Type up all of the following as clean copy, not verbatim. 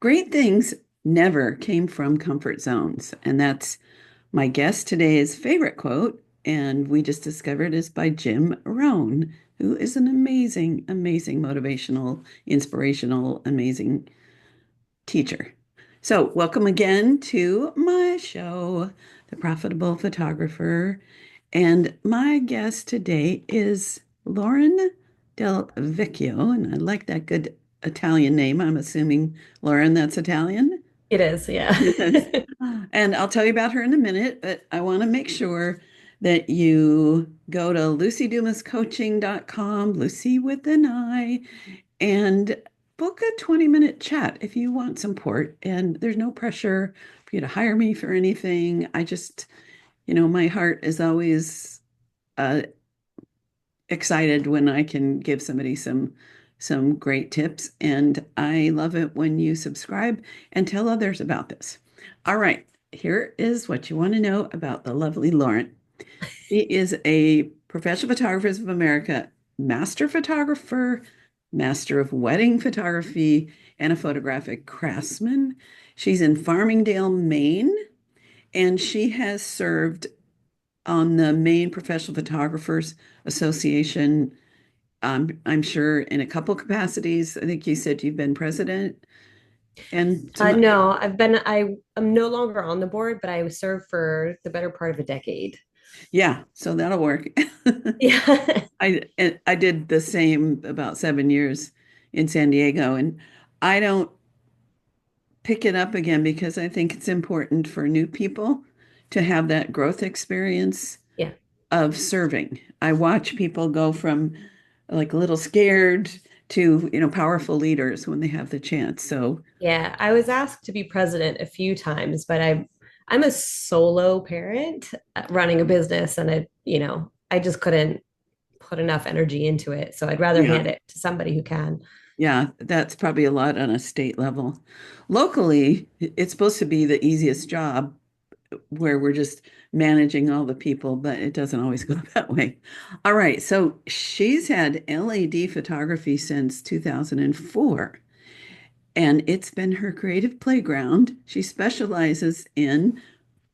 Great things never came from comfort zones. And that's my guest today's favorite quote. And we just discovered is by Jim Rohn, who is an amazing, amazing motivational, inspirational, amazing teacher. So, welcome again to my show, The Profitable Photographer. And my guest today is Lauren Del Vecchio. And I like that good Italian name. I'm assuming, Lauren, that's Italian. It is, yeah. Yes. And I'll tell you about her in a minute, but I want to make sure that you go to lucydumascoaching.com, Lucy with an I, and book a 20-minute chat if you want support. And there's no pressure for you to hire me for anything. I just, my heart is always uh, excited when I can give somebody some great tips. And I love it when you subscribe and tell others about this. All right, here is what you want to know about the lovely Lauren. She is a Professional Photographers of America master photographer, master of wedding photography, and a photographic craftsman. She's in Farmingdale, Maine, and she has served on the Maine Professional Photographers Association. I'm sure in a couple capacities. I think you said you've been president and some other. No, I'm no longer on the board, but I served for the better part of a decade. Yeah, so that'll work. Yeah. I did the same about 7 years in San Diego, and I don't pick it up again because I think it's important for new people to have that growth experience Yeah. of serving. I watch people go from like a little scared to, powerful leaders when they have the chance. So, Yeah. I was asked to be president a few times, but I'm a solo parent running a business and I just couldn't put enough energy into it. So I'd rather yeah, hand it to somebody who can. yeah, that's probably a lot on a state level. Locally, it's supposed to be the easiest job where we're just managing all the people, but it doesn't always go that way. All right, so she's had LAD photography since 2004, and it's been her creative playground. She specializes in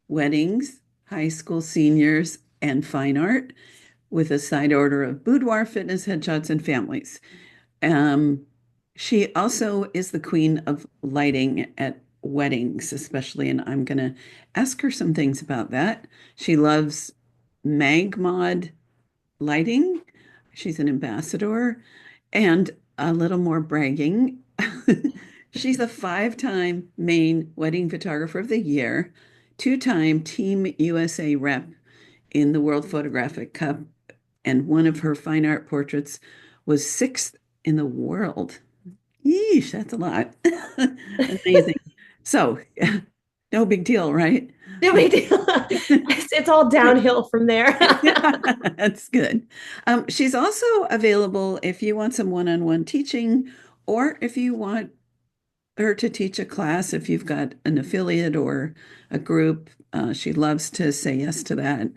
weddings, high school seniors, and fine art with a side order of boudoir, fitness, headshots, and families. Um, she also is the queen of lighting at weddings, especially, and I'm going to ask her some things about that. She loves MagMod lighting. She's an ambassador, and a little more bragging. She's a five-time Maine Wedding Photographer of the Year, two-time Team USA rep in the World Photographic Cup, and one of her fine art portraits was sixth in the world. Yeesh, that's a lot. Amazing. So, no big deal, right? No big deal. It's all downhill from there. That's good. She's also available if you want some one-on-one teaching, or if you want her to teach a class, if you've got an affiliate or a group. She loves to say yes to that.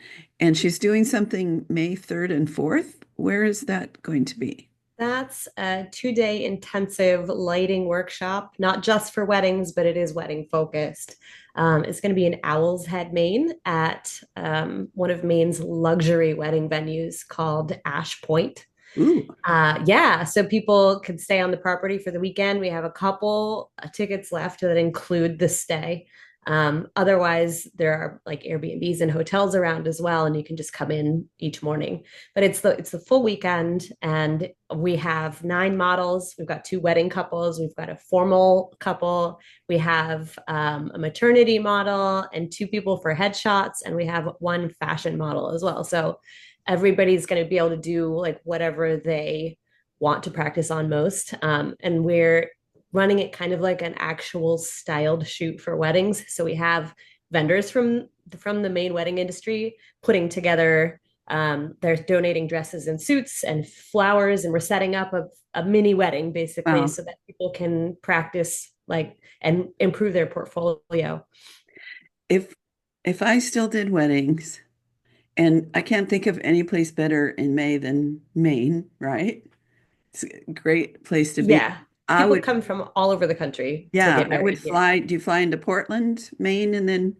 And she's doing something May 3rd and 4th. Where is that going to be? That's a 2 day intensive lighting workshop, not just for weddings, but it is wedding focused. It's going to be in Owl's Head, Maine, at one of Maine's luxury wedding venues called Ash Point. Ooh, Yeah, so people could stay on the property for the weekend. We have a couple tickets left that include the stay. Otherwise, there are like Airbnbs and hotels around as well, and you can just come in each morning. But it's the full weekend, and we have 9 models. We've got 2 wedding couples. We've got a formal couple. We have a maternity model and 2 people for headshots, and we have one fashion model as well. So everybody's going to be able to do like whatever they want to practice on most. And we're running it kind of like an actual styled shoot for weddings. So we have vendors from the Maine wedding industry putting together. They're donating dresses and suits and flowers, and we're setting up a mini wedding basically, wow. so that people can practice like and improve their portfolio. If if I still did weddings, and I can't think of any place better in May than Maine, right? It's a great place to be. Yeah. I People would, come from all over the country to yeah, get I would married here. fly. Do you fly into Portland, Maine, and then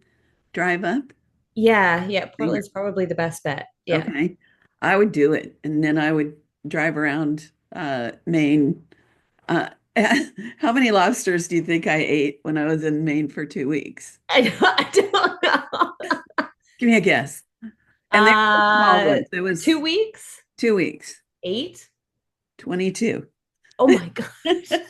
drive up? Yeah, yeah. Finger. Portland's probably the best bet. Yeah. Okay. I would do it. And then I would drive around Maine. Uh, how many lobsters do you think I ate when I was in Maine for 2 weeks? I don't know. Give me a guess. And they were small Uh, ones. It was 2 weeks? 2 weeks, 8? 22. Oh my gosh.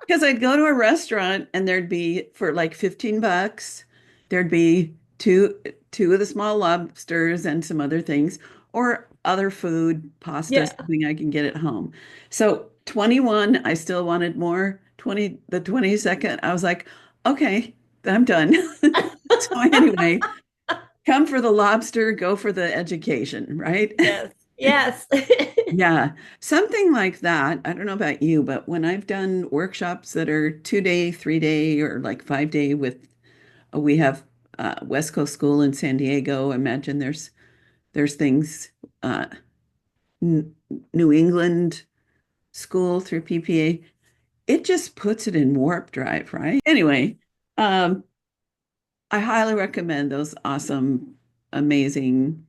Because I'd go to a restaurant and there'd be for like $15, there'd be two of the small lobsters and some other things, or other food, pasta, Yeah. something I can get at home. So 21, I still wanted more. 20, the 22nd, I was like, okay, I'm done. So anyway, come for the lobster, go for the education, right? Yes. Yes. Yeah, something like that. I don't know about you, but when I've done workshops that are 2 day, 3 day, or like 5 day with, we have West Coast School in San Diego. Imagine there's things, uh, N New England School through PPA. It just puts it in warp drive, right? Anyway, um, I highly recommend those awesome, amazing,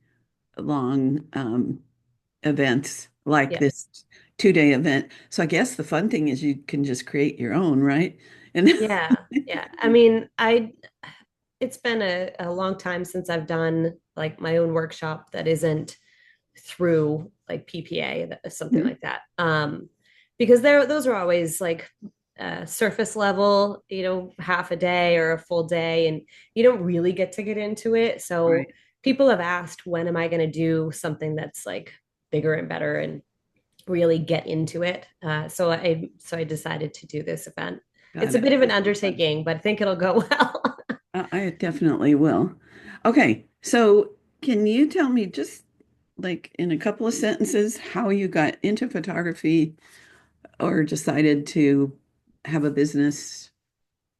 long events like Yeah. this 2 day event. So I guess the fun thing is you can just create your own, right? And Yeah. Yeah. I mean, it's been a long time since I've done like my own workshop that isn't through like PPA, something Mhm. like that. Because those are always like surface level, half a day or a full day, and you don't really get into it. So Right. people have asked, when am I going to do something that's like bigger and better and really get into it? So I decided to do this event. It's Got a it. bit of an That's so fun. undertaking, but I think it'll go well. I definitely will. Okay, so can you tell me just like in a couple of sentences how you got into photography or decided to have a business?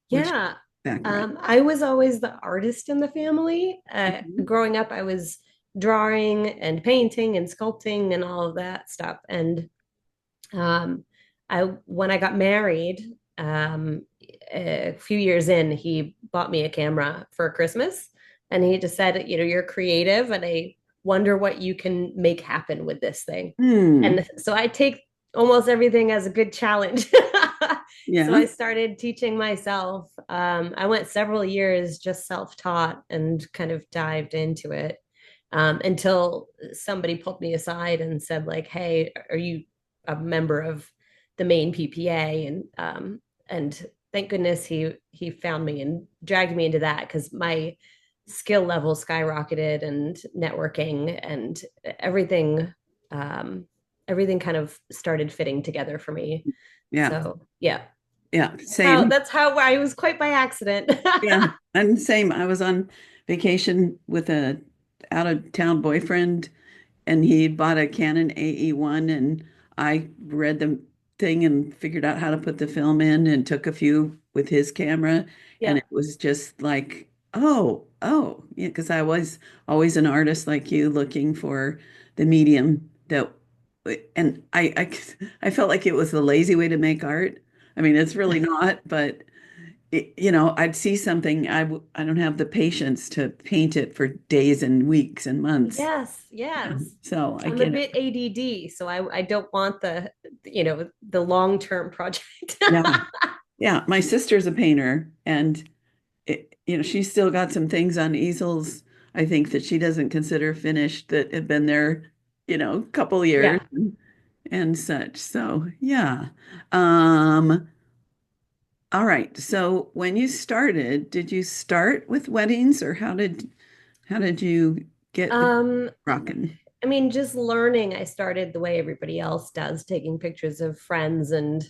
What's your Yeah. background? I was always the artist in the family. Mhm. Growing up, I was drawing and painting and sculpting and all of that stuff. And um, when I got married, a few years in, he bought me a camera for Christmas, and he just said, "You're creative, and I wonder what you can make happen with this thing." Hmm. And so I take almost everything as a good challenge. So Yeah. I started teaching myself. I went several years just self-taught and kind of dived into it until somebody pulled me aside and said, like, "Hey, are you a member of the Maine PPA?" And thank goodness he found me and dragged me into that, because my skill level skyrocketed, and networking and everything um, everything kind of started fitting together for me. Yeah. So yeah, Yeah. that's how Same. that's how I was, quite by accident. Yeah, and same. I was on vacation with a out of town boyfriend, and he bought a Canon AE1, and I read the thing and figured out how to put the film in and took a few with his camera, and Yeah. it was just like, oh, yeah, because I was always an artist like you, looking for the medium that, and I felt like it was the lazy way to make art. I mean, it's really not, but I'd see something, I don't have the patience to paint it for days and weeks and months. Yes, Yeah. yes. So I I'm a get it. bit ADD, so I don't want the long-term project. Yeah. Yeah. My sister's a painter, and she's still got some things on easels, I think, that she doesn't consider finished that have been there, a couple years Yeah. and such. So yeah. Um, all right. So when you started, did you start with weddings, or how did you get the Um, rocking? I mean, just learning, I started the way everybody else does, taking pictures of friends and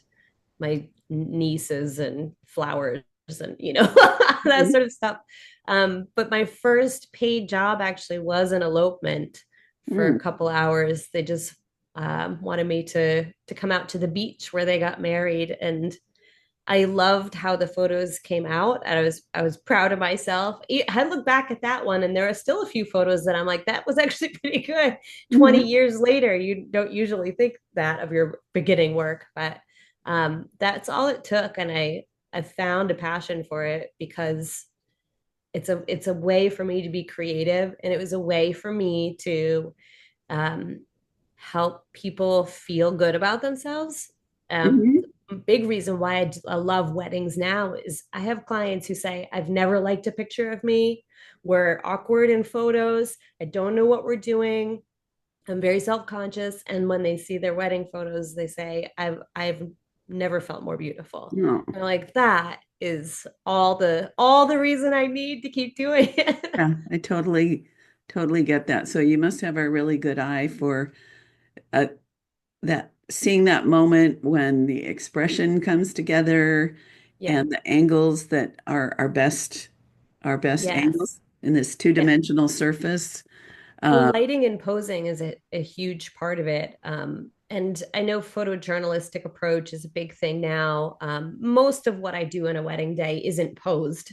my nieces and flowers and that Mhm. sort of stuff. But my first paid job actually was an elopement for a Mm, couple hours. They just wanted me to come out to the beach where they got married, and I loved how the photos came out. And I was proud of myself. I look back at that one, and there are still a few photos that I'm like, that was actually pretty good. 20 mhm. years later, you don't usually think that of your beginning work, but That's all it took. And I found a passion for it because it's a way for me to be creative, and it was a way for me to um, help people feel good about themselves. Hmm. Big reason why I love weddings now is I have clients who say, I've never liked a picture of me. We're awkward in photos. I don't know what we're doing. I'm very self-conscious. And when they see their wedding photos, they say, I've never felt more beautiful. No. And I'm like, that is all the reason I need to keep doing it. Yeah, I totally get that. So you must have a really good eye for uh, that seeing that moment when the expression comes together Yeah. and the angles that are our best Yes. angles in this Yeah. two-dimensional surface. Well, Um, lighting and posing is a huge part of it. And I know photojournalistic approach is a big thing now. Most of what I do in a wedding day isn't posed,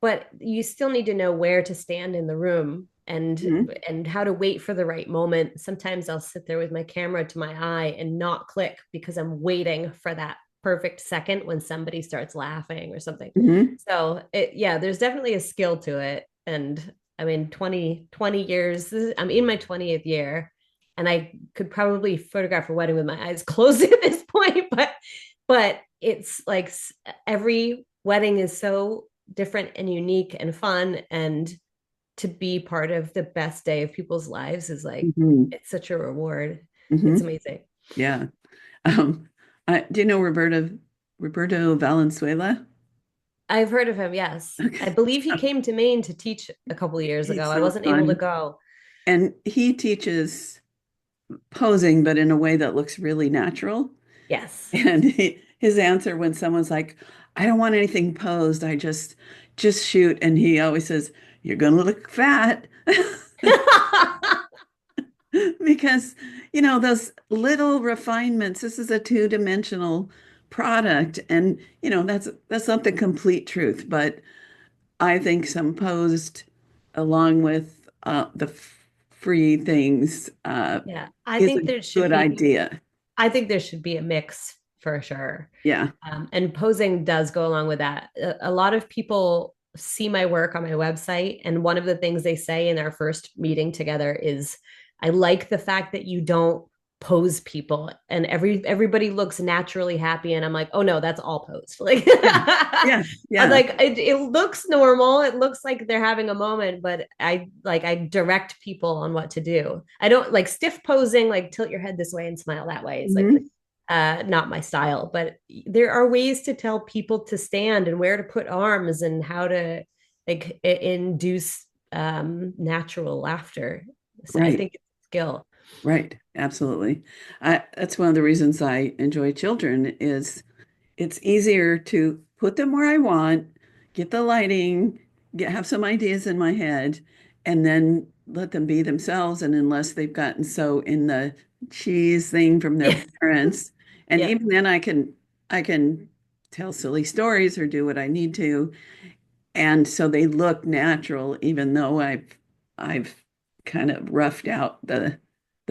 but you still need to know where to stand in the room mhm, and how to wait for the right moment. Sometimes I'll sit there with my camera to my eye and not click because I'm waiting for that perfect second when somebody starts laughing or something. mhm. So yeah, there's definitely a skill to it. And I mean, 20 years, I'm in my 20th year, and I could probably photograph a wedding with my eyes closed at this point, but it's like every wedding is so different and unique and fun, and to be part of the best day of people's lives is like, Mhm. it's such a reward. It's Mhm. amazing. Yeah. Um, do you know Roberto Valenzuela? I've heard of him, yes. I Okay. believe he came to Maine to teach a couple of years ago. He's I so wasn't able to fun. go. And he teaches posing, but in a way that looks really natural. Yes. And his answer when someone's like, I don't want anything posed, I just shoot. And he always says, you're gonna look fat. Because, those little refinements, this is a two-dimensional product. And, that's not the complete truth. But I think some posed along with the free things Yeah, I is a think there should good be. idea. I think there should be a mix for sure. Yeah. And posing does go along with that. A lot of people see my work on my website, and one of the things they say in our first meeting together is, "I like the fact that you don't pose people, and everybody looks naturally happy." And I'm like, "Oh no, that's all posed." Like, Yeah. Yeah. I'm Yeah. like, it looks normal. It looks like they're having a moment, but I direct people on what to do. I don't like stiff posing, like tilt your head this way and smile that way. Is like Hmm. not my style, but there are ways to tell people to stand and where to put arms and how to like induce natural laughter. So I Right. think it's a skill. Right. Absolutely. That's one of the reasons I enjoy children is it's easier to put them where I want, get the lighting, have some ideas in my head, and then let them be themselves. And unless they've gotten so in the cheese thing from their Yeah. parents, and Yep. even then I can tell silly stories or do what I need to. And so they look natural, even though I've kind of roughed out the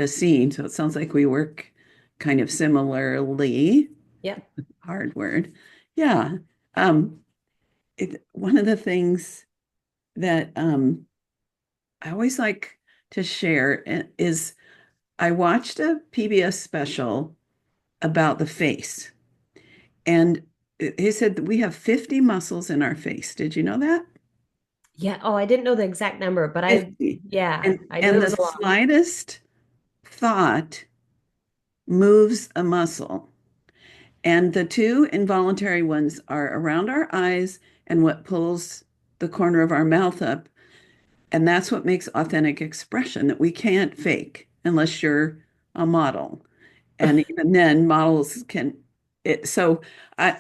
scene. So it sounds like we work kind of similarly. Yep. Hard word. Yeah. Um, one of the things that I always like to share is I watched a PBS special about the face, and he said that we have 50 muscles in our face. Did you know that? Yeah. Oh, I didn't know the exact number, but 50. yeah, And I knew and it the was a lot. slightest thought moves a muscle. And the two involuntary ones are around our eyes and what pulls the corner of our mouth up. And that's what makes authentic expression that we can't fake unless you're a model. And even then, models can. So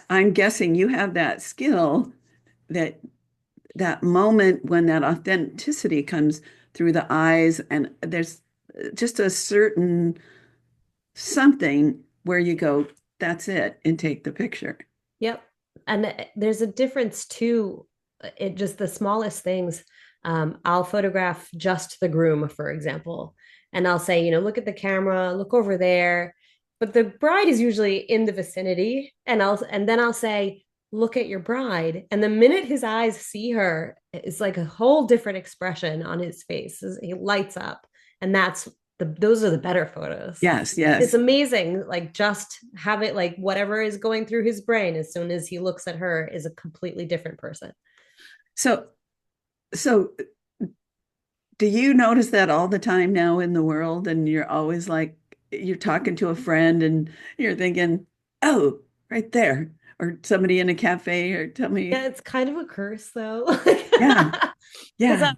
I'm guessing you have that skill that that moment when that authenticity comes through the eyes, and there's just a certain something where you go, that's it, and take the picture. Yep. And there's a difference too, it just the smallest things. I'll photograph just the groom, for example, and I'll say, look at the camera, look over there. but the bride is usually in the vicinity, and then I'll say, look at your bride. And the minute his eyes see her, it's like a whole different expression on his face. He lights up. And those are the better photos. Yes, It's yes. amazing. Like, just have it, like, whatever is going through his brain as soon as he looks at her is a completely different person. So, so do you notice that all the time now in the world? And you're always like, you're talking to a friend and you're thinking, oh, right there. Or somebody in a cafe, or tell Yeah, me, it's kind of a curse though. yeah, Because yeah,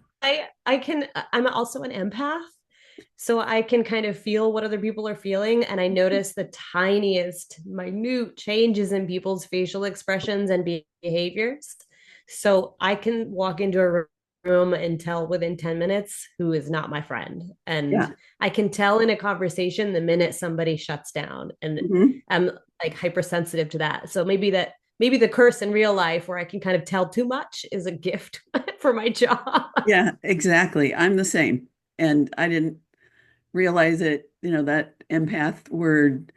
I'm also an empath. So I can kind of feel what other people are feeling. And I notice the tiniest, minute changes in people's facial expressions and behaviors. So I can walk into a room and tell within 10 minutes who is not my friend. And yeah. I can tell in a conversation the minute somebody shuts down. And Hmm. I'm like hypersensitive to that. So maybe the curse in real life where I can kind of tell too much is a gift for my job. Yeah, exactly. I'm the same. And I didn't realize it, that empath word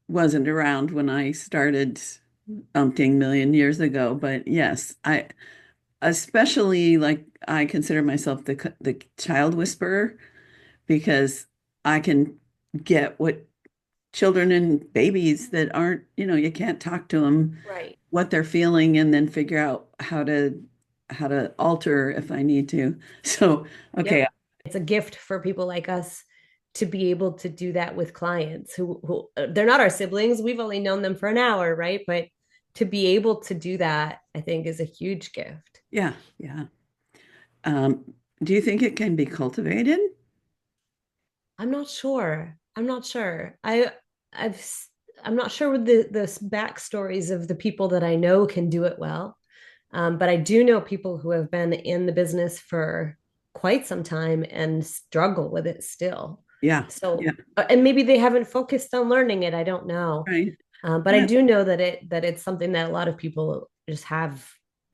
wasn't around when I started umpteen million years ago. But yes, I especially like I consider myself the child whisperer because I can get what children and babies that aren't, you can't talk to them Right. what they're feeling and then figure out how to alter if I need to. So, okay. Yep. It's a gift for people like us to be able to do that with clients who they're not our siblings. We've only known them for an hour, right? But to be able to do that, I think is a huge gift. Yeah, yeah. Um, do you think it can be cultivated? I'm not sure. I'm not sure. I've I'm not sure what the backstories of the people that I know can do it well. But I do know people who have been in the business for quite some time and struggle with it still. Yeah, yeah, So, and maybe they haven't focused on learning it. I don't know. right. But I Yeah. do know that it's something that a lot of people just have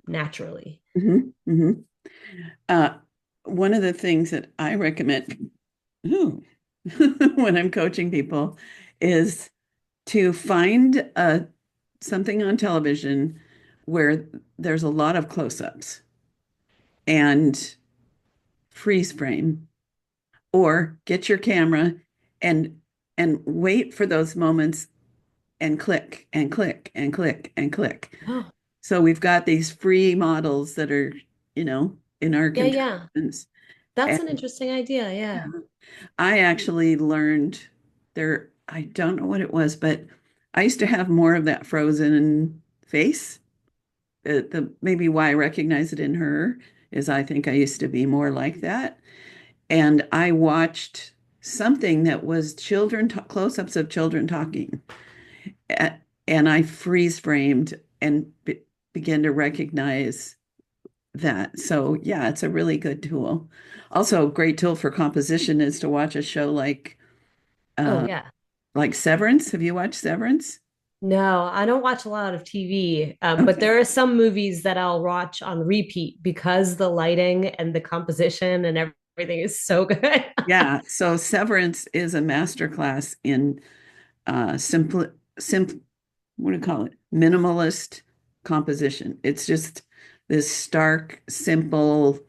naturally. Hmm. Hmm. Uh, One of the things that I recommend ooh, when I'm coaching people is to find something on television where there's a lot of close-ups and freeze frame, or get your camera and wait for those moments and click and click and click and click. Oh, So we've got these free models that are, in our yeah, yeah. contraptions. That's And an interesting idea. Yeah. I actually learned there, I don't know what it was, but I used to have more of that frozen face. Maybe why I recognize it in her is I think I used to be more like that. And I watched something that was close-ups of children talking. And I freeze framed and began to recognize that. So yeah, it's a really good tool. Also, a great tool for composition is to watch a show Oh, uh, yeah. like Severance. Have you watched Severance? No, I don't watch a lot of TV, but Okay. there are some movies that I'll watch on repeat because the lighting and the composition and everything is so good. Yeah. So Severance is a masterclass in simple, what do you call it? Minimalist composition. It's just this stark, simple,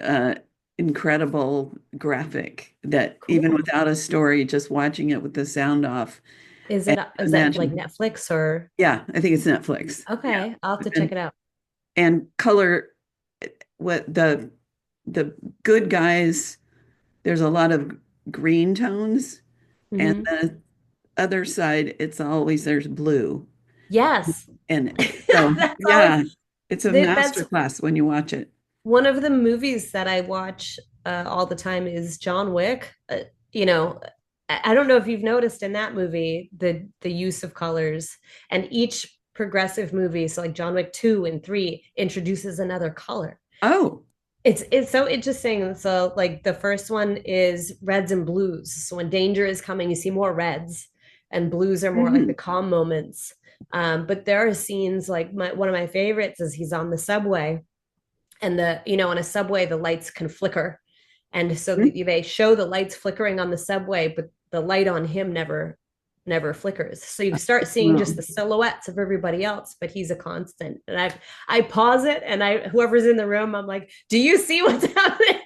uh, incredible graphic that even Cool. without a story, just watching it with the sound off, and Is that like imagine. Netflix or Yeah, I think it's Netflix. Yeah. okay, I'll have to check And it out. color, what the good guys, there's a lot of green tones, and Hmm. the other side, it's always there's blue. Yes. And so, That's always yeah, it's a that's master class when you watch it. one of the movies that I watch all the time is John Wick. You know, I don't know if you've noticed in that movie the use of colors and each progressive movie, so like John Wick 2 and 3 introduces another color. Oh, It's so interesting. So like the first one is reds and blues. So when danger is coming, you see more reds, and blues are more like the mhm. calm moments. But there are scenes like one of my favorites is he's on the subway, and on a subway the lights can flicker, and so they show the lights flickering on the subway, but the light on him never never flickers. So you start seeing just Well, the silhouettes of everybody else, but he's a constant. And I pause it, and whoever's in the room, I'm like, do you see what's happening?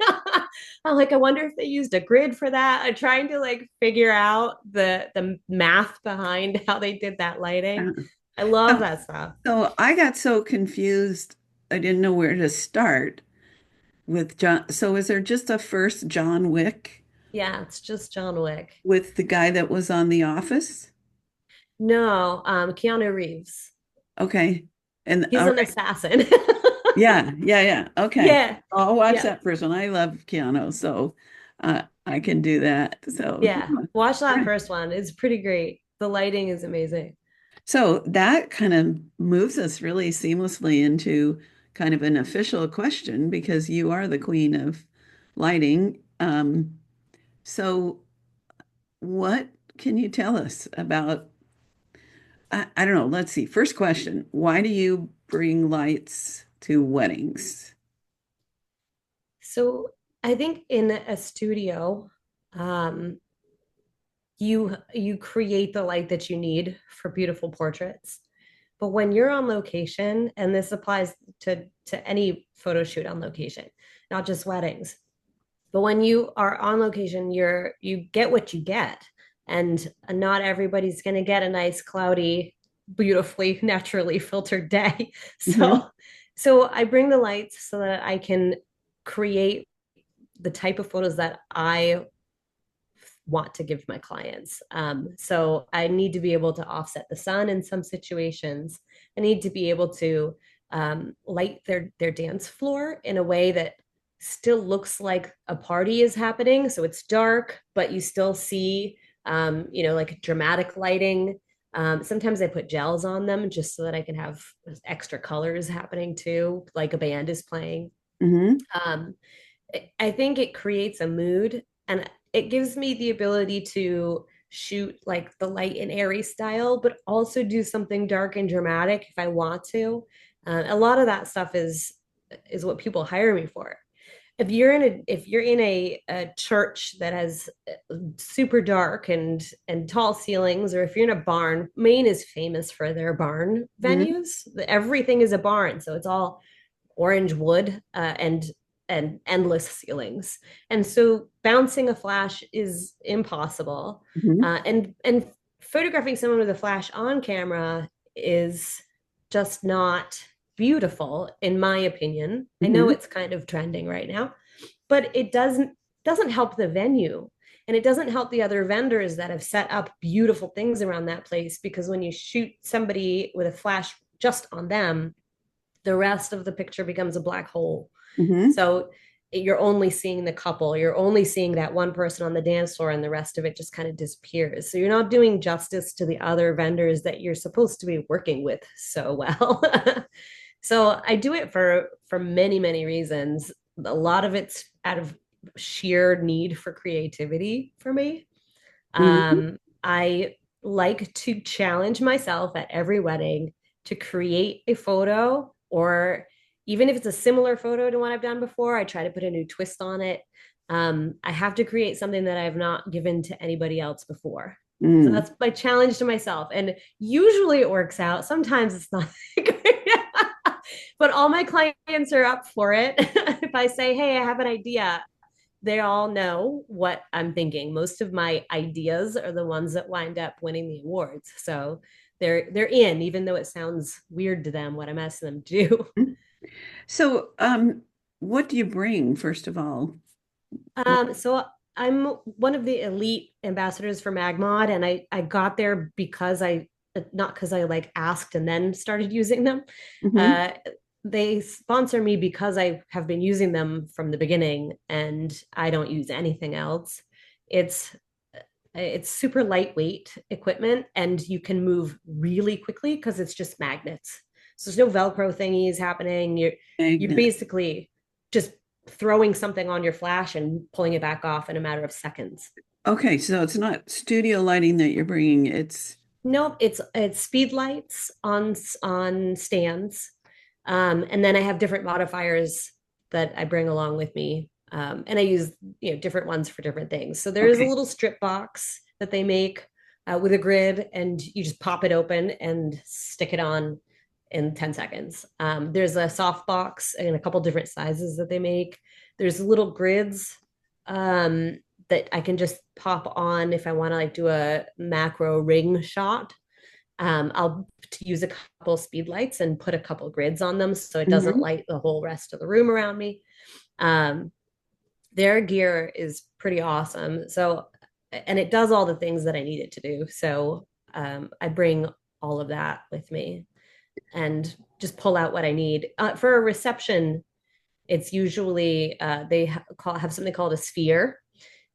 I'm like, I wonder if they used a grid for that. I'm trying to like figure out the math behind how they did that lighting. I love uh, that stuff. so I got so confused. I didn't know where to start with John. So is there just a first John Wick Yeah, it's just John Wick. with the guy that was on The Office? No, Keanu Reeves. Okay. And He's all an right. assassin. Yeah, yeah, yeah. Okay. Yeah, I'll watch yeah, that first one. I love Keanu, so I can do that. So yeah. yeah. Watch All that right. first one. It's pretty great. The lighting is amazing. So that kind of moves us really seamlessly into kind of an official question because you are the queen of lighting. So what can you tell us about, I don't know, let's see. First question, why do you bring lights to weddings? So I think in a studio, um, you create the light that you need for beautiful portraits. But when you're on location, and this applies to any photo shoot on location, not just weddings, but when you are on location, you get what you get, and not everybody's going to get a nice cloudy, beautifully naturally filtered day. Hmm. So I bring the lights so that I can create the type of photos that I want to give my clients. So I need to be able to offset the sun in some situations. I need to be able to light their dance floor in a way that still looks like a party is happening. So it's dark, but you still see, like dramatic lighting. Sometimes I put gels on them just so that I can have extra colors happening too, like a band is playing. Hmm. Um, I think it creates a mood, and it gives me the ability to shoot like the light and airy style, but also do something dark and dramatic if I want to. A lot of that stuff is what people hire me for. If you're in a church that has super dark and tall ceilings, or if you're in a barn, Maine is famous for their barn Hmm. venues. Everything is a barn, so it's all orange wood and endless ceilings. And so bouncing a flash is impossible. Hmm. And photographing someone with a flash on camera is just not beautiful, in my opinion. I know Hmm. it's kind of trending right now, but it doesn't help the venue. And it doesn't help the other vendors that have set up beautiful things around that place, because when you shoot somebody with a flash just on them, the rest of the picture becomes a black hole. Hmm. So you're only seeing the couple, you're only seeing that one person on the dance floor, and the rest of it just kind of disappears. So you're not doing justice to the other vendors that you're supposed to be working with so well. So I do it for many, many reasons. A lot of it's out of sheer need for creativity for me. Hmm. I like to challenge myself at every wedding to create a photo, or even if it's a similar photo to one I've done before, I try to put a new twist on it. I have to create something that I have not given to anybody else before. So Mm. that's my challenge to myself. And usually it works out. Sometimes it's not great. But all my clients are up for it. If I say, hey, I have an idea, they all know what I'm thinking. Most of my ideas are the ones that wind up winning the awards. So they're in, even though it sounds weird to them what I'm asking them to do. So, what do you bring, first of all? So I'm one of the elite ambassadors for MagMod, and I got there because I not because I like asked and then started using them. Hmm. Uh, they sponsor me because I have been using them from the beginning, and I don't use anything else. It's it's super lightweight equipment, and you can move really quickly because it's just magnets. So there's no Velcro thingies happening. You're Magnet. basically just throwing something on your flash and pulling it back off in a matter of seconds. Okay, so it's not studio lighting that you're bringing. It's Nope, it's speed lights on stands, and then I have different modifiers that I bring along with me, and I use different ones for different things. So there is a okay. little strip box that they make with a grid, and you just pop it open and stick it on in 10 seconds. There's a soft box in a couple different sizes that they make. There's little grids that I can just pop on if I want to like do a macro ring shot. I'll use a couple speed lights and put a couple grids on them so it doesn't Hmm. light the whole rest of the room around me. Um, their gear is pretty awesome. So, and it does all the things that I need it to do. So, I bring all of that with me and just pull out what I need. For a reception, it's usually have something called a sphere.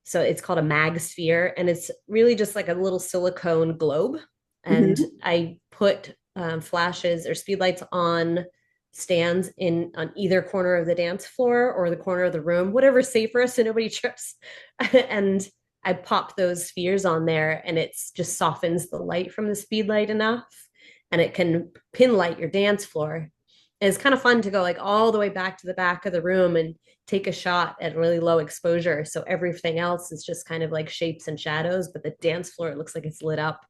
So it's called a mag sphere, and it's really just like a little silicone globe. And Hmm. I put flashes or speedlights on stands in on either corner of the dance floor or the corner of the room, whatever's safer so nobody trips. And I pop those spheres on there, and it's just softens the light from the speedlight enough, and it can pin light your dance floor. And it's kind of fun to go like all the way back to the back of the room and take a shot at really low exposure. So everything else is just kind of like shapes and shadows, but the dance floor, it looks like it's lit up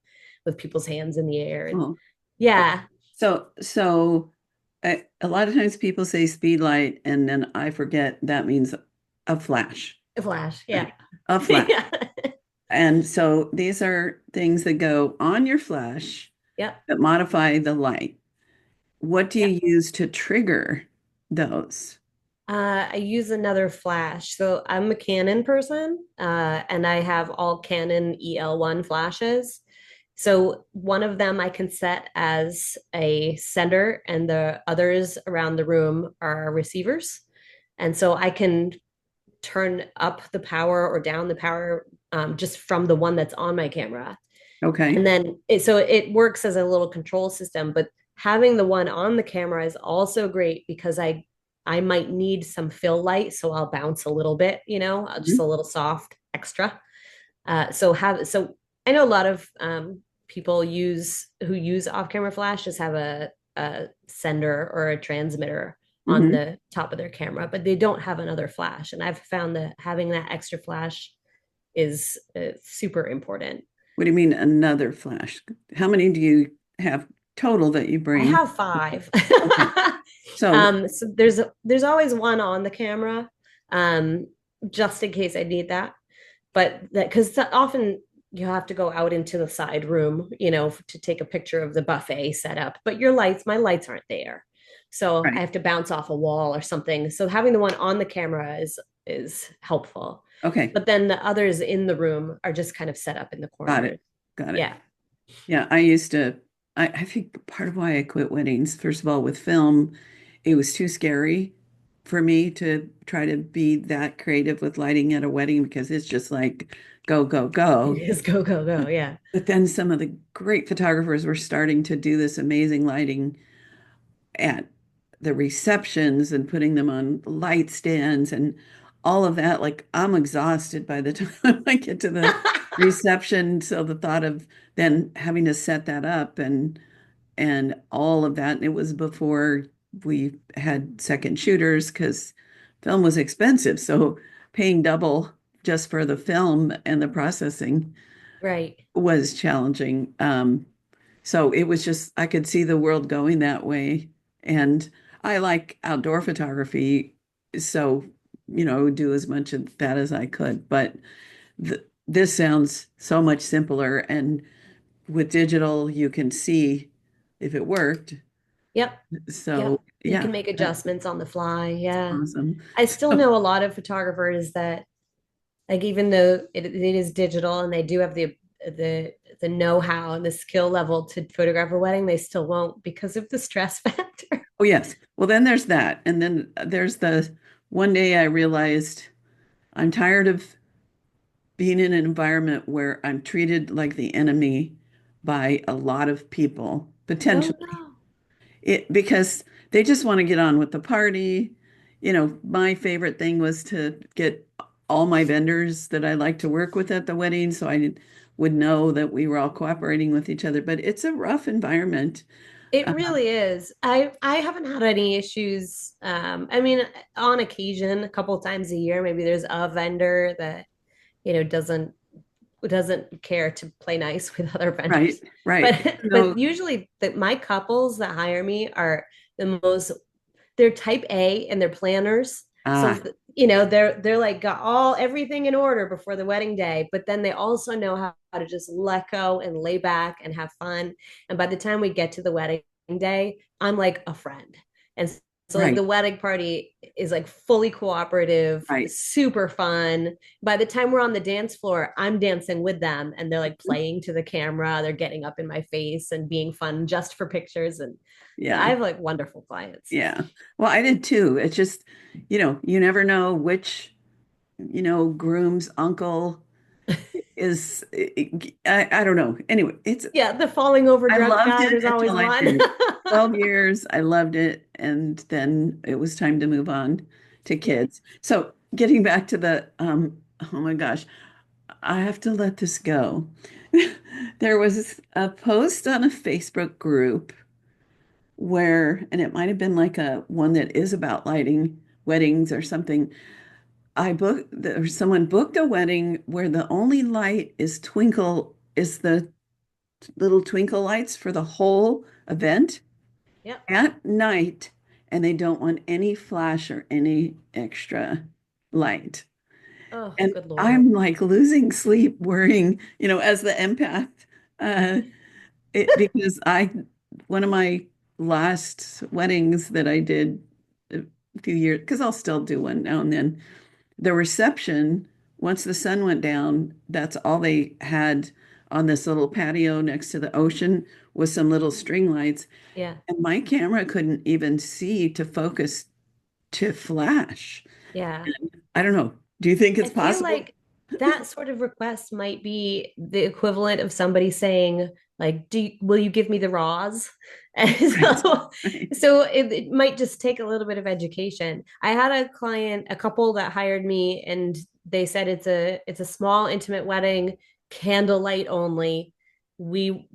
with people's hands in the air. And Oh, yeah, so a lot of times people say speed light, and then I forget that means a flash, a flash. Yeah. right? A flash. Yeah. And so these are things that go on your flash Yep. that modify the light. What do Yep. you use to trigger those? I use another flash. So I'm a Canon person, and I have all Canon EL1 flashes. So one of them I can set as a sender, and the others around the room are receivers. And so I can turn up the power or down the power just from the one that's on my camera. And Okay. then so it works as a little control system, but having the one on the camera is also great because I might need some fill light, so I'll bounce a little bit, just a Mhm. little soft extra. So I know a lot of people who use off-camera flash just have a sender or a transmitter on Mhm. the top of their camera, but they don't have another flash. And I've found that having that extra flash is super important. What do you mean another flash? How many do you have total that you I bring? have five. Okay. So, So there's always one on the camera, um, just in case I need that. But that because often you have to go out into the side room, to take a picture of the buffet setup. But my lights aren't there, so I right. have to bounce off a wall or something. So having the one on the camera is helpful. Okay. But then the others in the room are just kind of set up in the Got corners. it. Got it. Yeah. Yeah, I used to, I think part of why I quit weddings, first of all, with film, it was too scary for me to try to be that creative with lighting at a wedding because it's just like go, go, It go. is go, go, go. Yeah. But then some of the great photographers were starting to do this amazing lighting at the receptions and putting them on light stands and all of that. Like I'm exhausted by the time I get to the reception. So the thought of then having to set that up and all of that. And it was before we had second shooters because film was expensive. So paying double just for the film and the processing Right. was challenging. So it was just, I could see the world going that way. And I like outdoor photography. So, do as much of that as I could. But this sounds so much simpler. And with digital, you can see if it worked. Yep. So, Yep. You yeah, can make that's adjustments on the fly. Yeah. awesome. I still know a lot of photographers that like even though it is digital and they do have the know-how and the skill level to photograph a wedding, they still won't because of the stress factor. Oh, yes. Well, then there's that. And then there's the one day I realized I'm tired of being in an environment where I'm treated like the enemy by a lot of people, Oh potentially. no. Because they just want to get on with the party. My favorite thing was to get all my vendors that I like to work with at the wedding so I would know that we were all cooperating with each other. But it's a rough environment. It Uh, really is. I haven't had any issues. I mean, on occasion, a couple of times a year, maybe there's a vendor that, doesn't doesn't care to play nice with other Right, vendors. right. But No, usually my couples that hire me are the most, they're type A and they're planners. So ah, they're like got all everything in order before the wedding day, but then they also know how to just let go and lay back and have fun. And by the time we get to the wedding day, I'm like a friend. And so like right, the wedding party is like fully cooperative, right. super fun. By the time we're on the dance floor, I'm dancing with them and they're like playing to the camera, they're getting up in my face and being fun just for pictures. And Yeah, I have like wonderful clients. yeah. Well, I did too. It's just, you never know which, groom's uncle is, I don't know. Anyway, Yeah, the falling over I drunk loved guy, it there's always until I one. finished. 12 years, I loved it. And then it was time to move on to Yep. kids. So getting back to oh my gosh, I have to let this go. There was a post on a Facebook group and it might have been like a one that is about lighting weddings or something. Or someone booked a wedding where the only light is the little twinkle lights for the whole event Yep. at night, and they don't want any flash or any extra light. Oh, And good Lord. I'm like losing sleep worrying, as the empath, uh, because one of my last weddings that I did a few years, because I'll still do one now and then, the reception, once the sun went down, that's all they had on this little patio next to the ocean was some little string lights. Yeah. And my camera couldn't even see to focus to flash. Yeah. I don't know. Do you think I it's feel possible? like that sort of request might be the equivalent of somebody saying, like, will you give me the raws? And Right. so, Right. it might just take a little bit of education. I had a couple that hired me, and they said it's a small, intimate wedding, candlelight only. We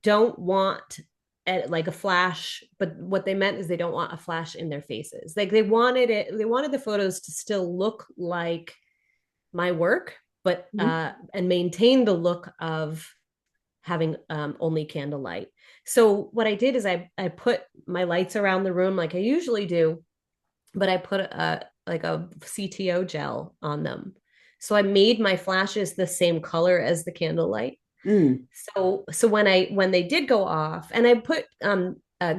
don't want like a flash, but what they meant is they don't want a flash in their faces. Like they wanted the photos to still look like my work, but Mhm. and maintain the look of having only candlelight. So what I did is I put my lights around the room like I usually do, but I put a CTO gel on them. So I made my flashes the same color as the candlelight. Mm. So when they did go off, and I put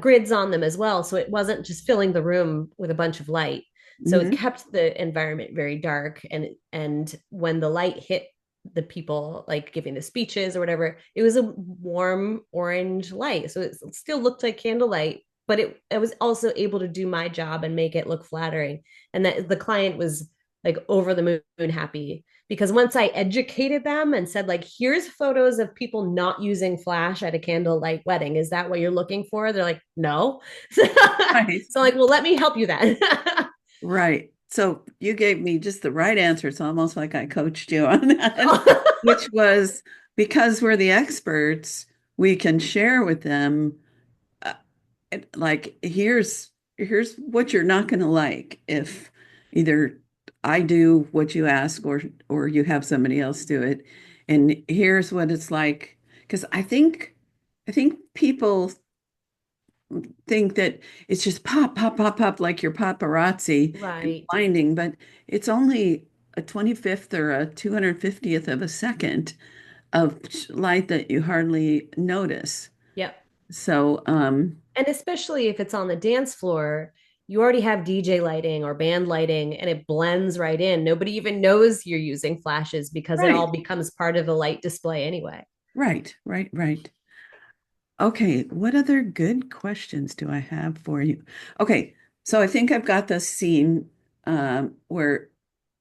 grids on them as well, so it wasn't just filling the room with a bunch of light. So it Mhm. kept the environment very dark, and when the light hit the people like giving the speeches or whatever, it was a warm orange light, so it still looked like candlelight, but I was also able to do my job and make it look flattering, and that the client was like over the moon happy, because once I educated them and said, like, here's photos of people not using flash at a candlelight wedding. Is that what you're looking for? They're like, no. Right. So like, well, let me help you then. Right. So you gave me just the right answer. It's almost like I coached you on that, which was because we're the experts, we can share with them uh, like here's what you're not going to like if either I do what you ask or you have somebody else do it. And here's what it's like because I think people think that it's just pop, pop, pop, pop, like your paparazzi and Right. blinding, but it's only a 25th or a 250th of a second of light that you hardly notice. Yep. So, And especially if it's on the dance floor, you already have DJ lighting or band lighting and it blends right in. Nobody even knows you're using flashes because it right, all becomes part of the light display anyway. right, right, right. Okay, what other good questions do I have for you? Okay, so I think I've got the scene where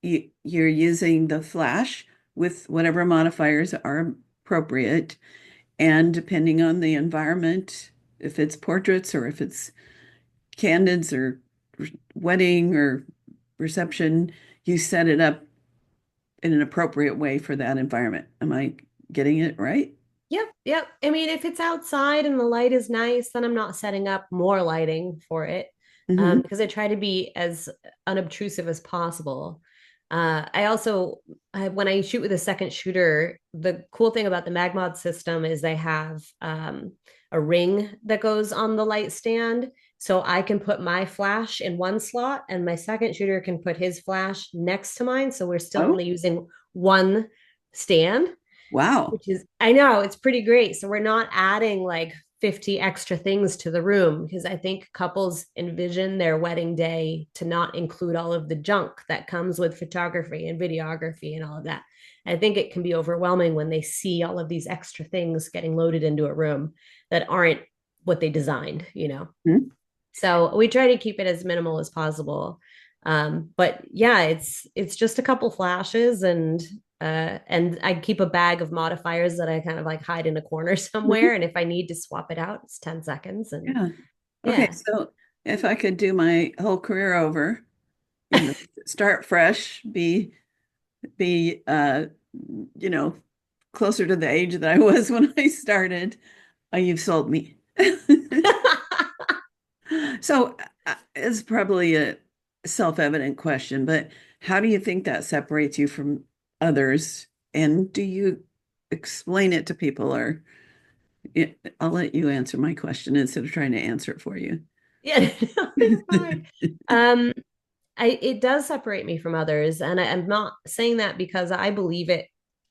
you're using the flash with whatever modifiers are appropriate, and depending on the environment, if it's portraits or if it's candids or wedding or reception, you set it up in an appropriate way for that environment. Am I getting it right? Yep, yep. I mean, if it's outside and the light is nice, then I'm not setting up more lighting for it, Hmm. because I try to be as unobtrusive as possible. I also, when I shoot with a second shooter, the cool thing about the MagMod system is they have a ring that goes on the light stand. So I can put my flash in one slot and my second shooter can put his flash next to mine. So we're still Oh, only using one stand, wow. which is, I know it's pretty great. So we're not adding like 50 extra things to the room because I think couples envision their wedding day to not include all of the junk that comes with photography and videography and all of that. I think it can be overwhelming when they see all of these extra things getting loaded into a room that aren't what they designed, you know. Hmm. So we try to keep it as minimal as possible. But yeah, it's just a couple flashes and I keep a bag of modifiers that I kind of like hide in a corner somewhere. And if I need to swap it out, it's 10 seconds. And Yeah. Okay, yeah. so if I could do my whole career over, you know, start fresh, be you know, closer to the age that I was when I started, you've sold me. So it's probably a self-evident question, but how do you think that separates you from others? And do you explain it to people, or I'll let you answer my question instead of trying to answer it for you. Yeah, no, you're fine. Um, it does separate me from others, and I'm not saying that because I believe it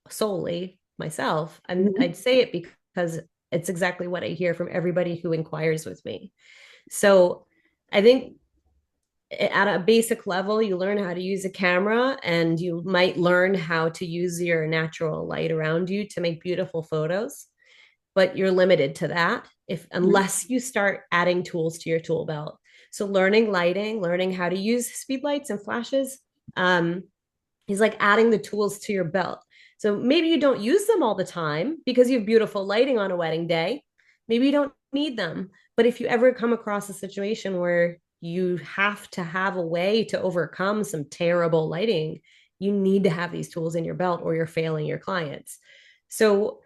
solely myself. Mhm. I'd say it because it's exactly what I hear from everybody who inquires with me. So I think at a basic level, you learn how to use a camera and you might learn how to use your natural light around you to make beautiful photos, but you're limited to that if Mhm. unless you start adding tools to your tool belt. So learning lighting, learning how to use speed lights and flashes, um, is like adding the tools to your belt. So maybe you don't use them all the time because you have beautiful lighting on a wedding day. Maybe you don't need them. But if you ever come across a situation where you have to have a way to overcome some terrible lighting, you need to have these tools in your belt or you're failing your clients. So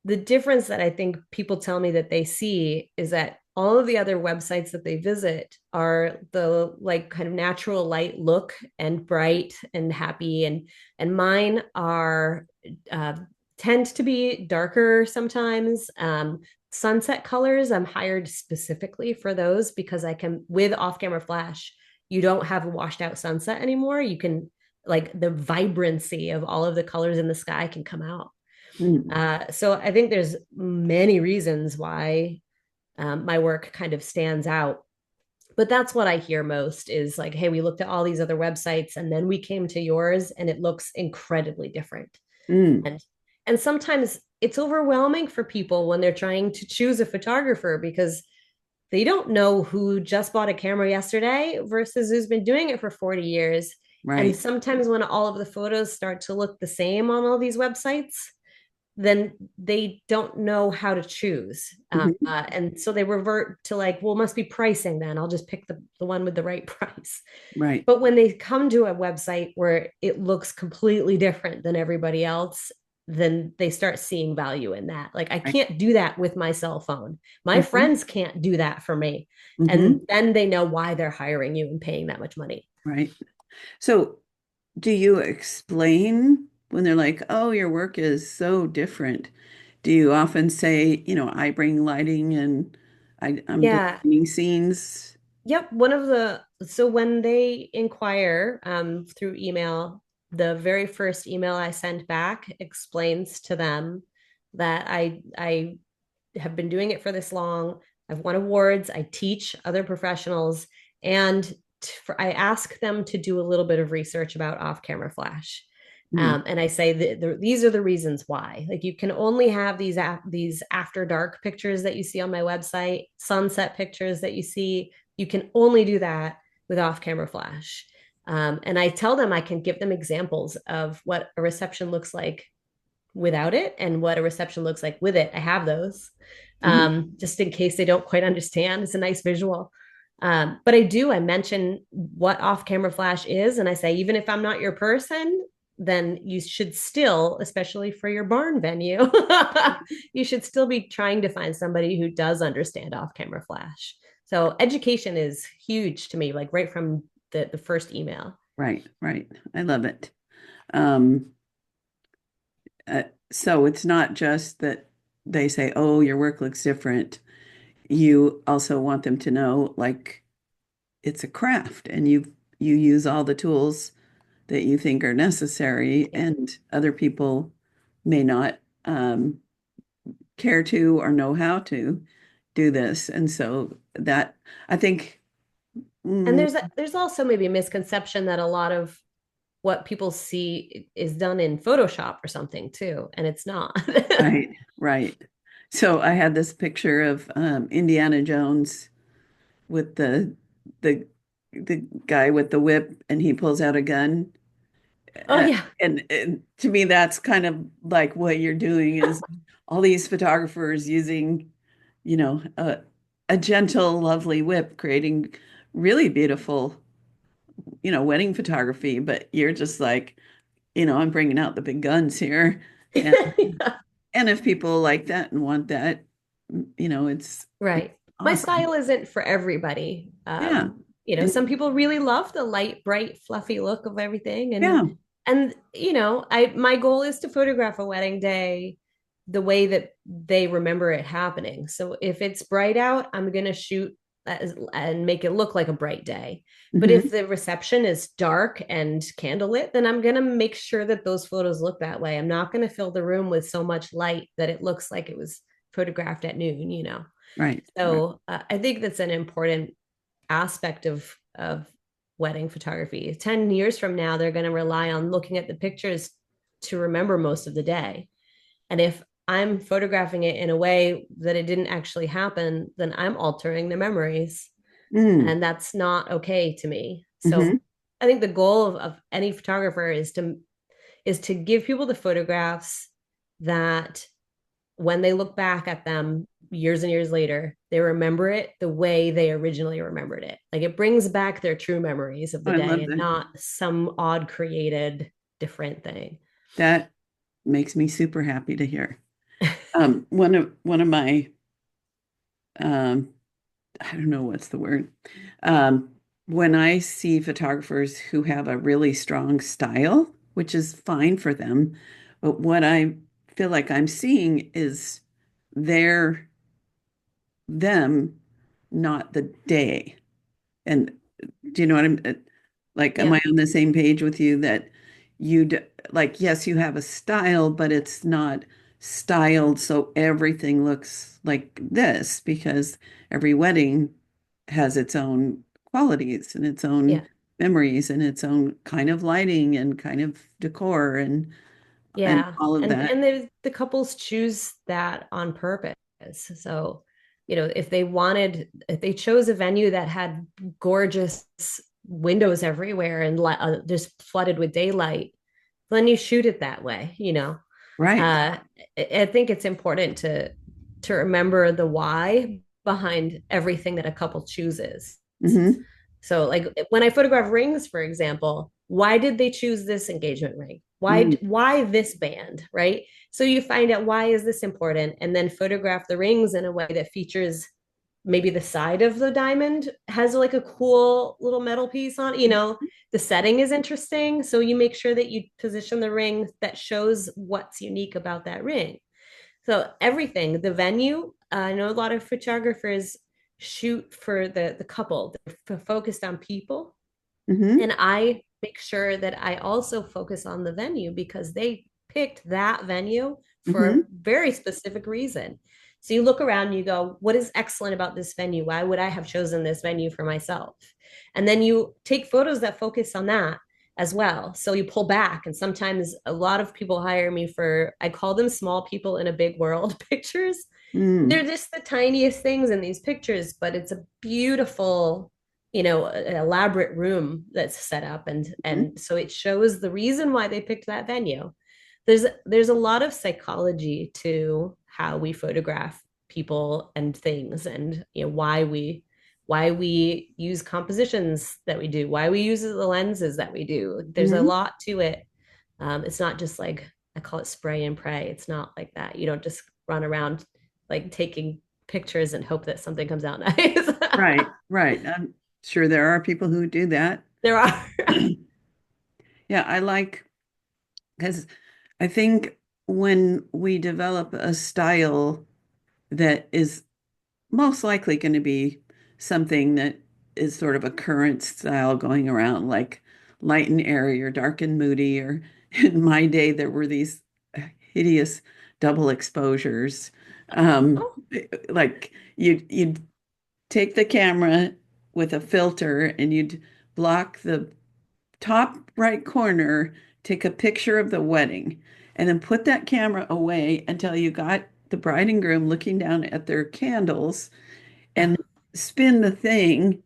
the difference that I think people tell me that they see is that all of the other websites that they visit are the like kind of natural light look and bright and happy and mine are uh, tend to be darker sometimes. Sunset colors, I'm hired specifically for those because I can, with off camera flash, you don't have a washed out sunset anymore. You can, like, the vibrancy of all of the colors in the sky can come out. Mm. So I think there's many reasons why my work kind of stands out. But that's what I hear most is like, hey, we looked at all these other websites and then we came to yours and it looks incredibly different. Mm. And and sometimes it's overwhelming for people when they're trying to choose a photographer because they don't know who just bought a camera yesterday versus who's been doing it for 40 years. And Right. sometimes when all of the photos start to look the same on all these websites, then they don't know how to choose. Mhm. And so they revert to like, well, must be pricing then. I'll just pick the one with the right price. Right. But when they come to a website where it looks completely different than everybody else, then they start seeing value in that. Like, I Right. can't do that with my cell phone. My Mhm. friends can't do that for me. And Mhm. then they know why they're hiring you and paying that much money. Right. So, do you explain when they're like, "Oh, your work is so different"? Do you often say, "I bring lighting and I'm Yeah. designing scenes"? Yep. So when they inquire through email, the very first email I send back explains to them that I have been doing it for this long. I've won awards. I teach other professionals, and I ask them to do a little bit of research about off-camera flash. Mm. And I say these are the reasons why. Like, you can only have these after dark pictures that you see on my website, sunset pictures that you see. You can only do that with off-camera flash. And I tell them I can give them examples of what a reception looks like without it and what a reception looks like with it. I have those, Mhm. just in case they don't quite understand. It's a nice visual. But I mention what off camera flash is. And I say, even if I'm not your person, then you should still, especially for your barn venue, you should still be trying to find somebody who does understand off camera flash. So education is huge to me, like right from the first email. Right, right. I love it. Um, uh, so it's not just that they say, "Oh, your work looks different." You also want them to know, like, it's a craft, and you use all the tools that you think are necessary, Yeah. and other people may not care to or know how to do this. And so that I think, And mm, there's also maybe a misconception that a lot of what people see is done in Photoshop or something too, and it's not. right, right. So I had this picture of Indiana Jones with the the guy with the whip, and he pulls out a gun. Oh yeah. And to me, that's kind of like what you're doing is all these photographers using, a gentle, lovely whip, creating really beautiful, wedding photography. But you're just like, I'm bringing out the big guns here. And Yeah. and if people like that and want that, it's Right. My awesome. style isn't for everybody. Yeah. And Some people really love the light, bright, fluffy look of everything. yeah. And I my goal is to photograph a wedding day the way that they remember it happening. So if it's bright out, I'm gonna shoot and make it look like a bright day. But Hmm. if the reception is dark and candlelit, then I'm gonna make sure that those photos look that way. I'm not gonna fill the room with so much light that it looks like it was photographed at noon. Right. Right. So I think that's an important aspect of wedding photography. 10 years from now, they're going to rely on looking at the pictures to remember most of the day. And if I'm photographing it in a way that it didn't actually happen, then I'm altering the memories, Mm. and that's not okay to me. Hmm. So I think the goal of any photographer is to give people the photographs that when they look back at them years and years later, they remember it the way they originally remembered it. Like it brings back their true memories of the I day love and that. not some odd created different thing. That makes me super happy to hear. One of my um, I don't know what's the word. Um, when I see photographers who have a really strong style, which is fine for them, but what I feel like I'm seeing is their them, not the day. And do you know what like? Am Yeah. I on the same page with you that you d like, yes, you have a style, but it's not styled so everything looks like this because every wedding has its own qualities and its own Yeah. memories and its own kind of lighting and kind of decor and Yeah. all of that. And the couples choose that on purpose. So, if they chose a venue that had gorgeous windows everywhere and just flooded with daylight, then you shoot it that way. Right. uh, I think it's important to remember the why behind everything that a couple chooses. Hmm. So, like when I photograph rings, for example, why did they choose this engagement ring? Why Mm. why this band, right? So you find out why is this important, and then photograph the rings in a way that features maybe the side of the diamond has like a cool little metal piece on, the setting is interesting. So you make sure that you position the ring that shows what's unique about that ring. So everything, the venue, I know a lot of photographers shoot for the couple, they're focused on people. Hmm. And I make sure that I also focus on the venue because they picked that venue for a Hmm. very specific reason. So you look around and you go, what is excellent about this venue? Why would I have chosen this venue for myself? And then you take photos that focus on that as well. So you pull back, and sometimes a lot of people hire me for, I call them small people in a big world pictures. They're Mm. just the tiniest things in these pictures, but it's a beautiful, elaborate room that's set up, and so it shows the reason why they picked that venue. There's a lot of psychology to how we photograph people and things, and why we use compositions that we do, why we use the lenses that we do. There's a Hmm. lot to it. It's not just like, I call it spray and pray. It's not like that. You don't just run around like taking pictures and hope that something comes out nice. Right, right. I'm sure there are people who do that. There are. Yeah, I like. Because I think when we develop a style that is most likely going to be something that is sort of a current style going around, like light and airy or dark and moody, or in my day, there were these hideous double exposures. Um, Oh, like you'd take the camera with a filter and you'd block the top right corner, take a picture of the wedding, and then put that camera away until you got the bride and groom looking down at their candles and spin the thing.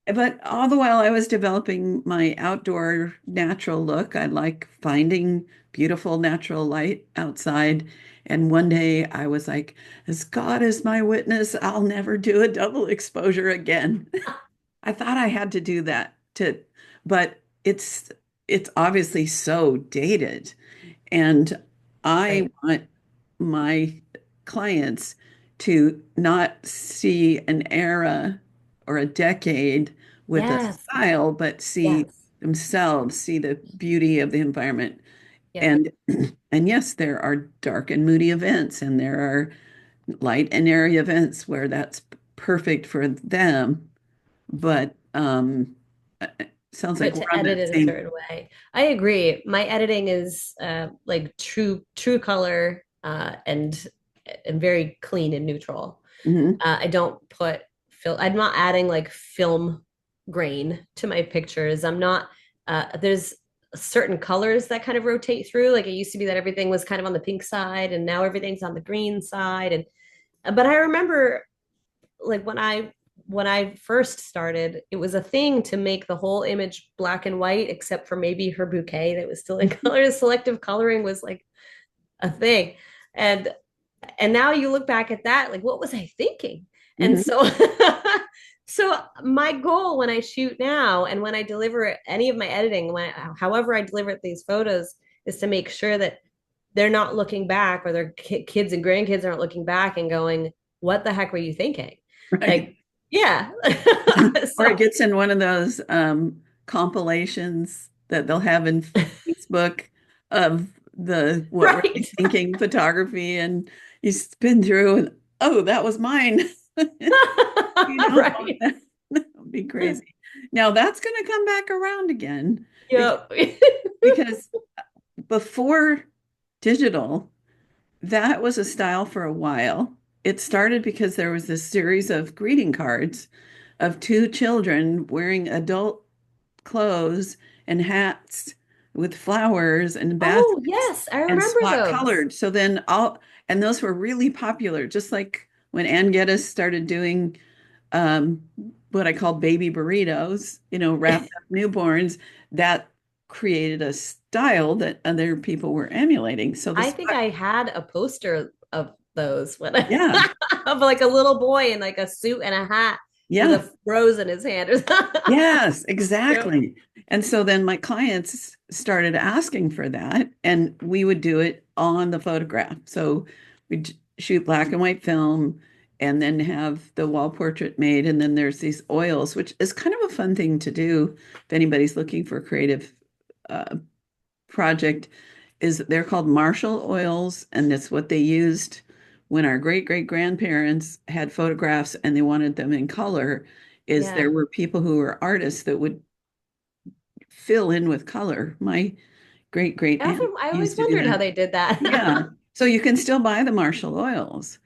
But all the while I was developing my outdoor natural look, I like finding beautiful natural light outside. And one day I was like, as God is my witness, I'll never do a double exposure again. I thought I had to do that but it's obviously so dated. And I right. want my clients to not see an era or a decade with a Yes. style, but see Yes. themselves, see the beauty of the environment. Yep. And and yes, there are dark and moody events, and there are light and airy events where that's perfect for them. But sounds like But we're to on edit that it a same. certain way. I agree. My editing is like true color and very clean and neutral. Mhm. I don't put I'm not adding like film grain to my pictures. I'm not there's certain colors that kind of rotate through. Like it used to be that everything was kind of on the pink side and now everything's on the green side. And but I remember like when I first started, it was a thing to make the whole image black and white, except for maybe her bouquet that was still in color. Selective coloring was like a thing. And and now you look back at that, like what was I thinking? And Mhm. so so my goal when I shoot now and when I deliver any of my editing, however I deliver these photos, is to make sure that they're not looking back or their kids and grandkids aren't looking back and going, what the heck were you thinking? Right. Like, yeah. Or it So, gets in one of those compilations that they'll have in Facebook of the what were they right. thinking photography, and you spin through and oh, that was mine. You don't want Right. that. That would be crazy. Now that's going to come back around again because, Yep. because before digital, that was a style for a while. It started because there was this series of greeting cards of two children wearing adult clothes and hats with flowers and Oh, baskets yes, I and remember spot those. colored. So then and those were really popular, just like when Ann Geddes started doing um, what I call baby burritos, wrapped up newborns, that created a style that other people were emulating. So the I think spot, I had a poster of those when yeah, of like a little boy in like a suit and a hat with yeah. a rose in his hand or something. Yes, Yep. exactly. And so then my clients started asking for that, and we would do it on the photograph. So we'd shoot black and white film and then have the wall portrait made. And then there's these oils, which is kind of a fun thing to do if anybody's looking for a creative uh, project, is they're called Marshall oils, and it's what they used when our great grandparents had photographs and they wanted them in color. Is there Yeah. were people who were artists that would fill in with color. My great aunt I always used to do wondered how that. they did Yeah. that. So you can still buy the Marshall oils.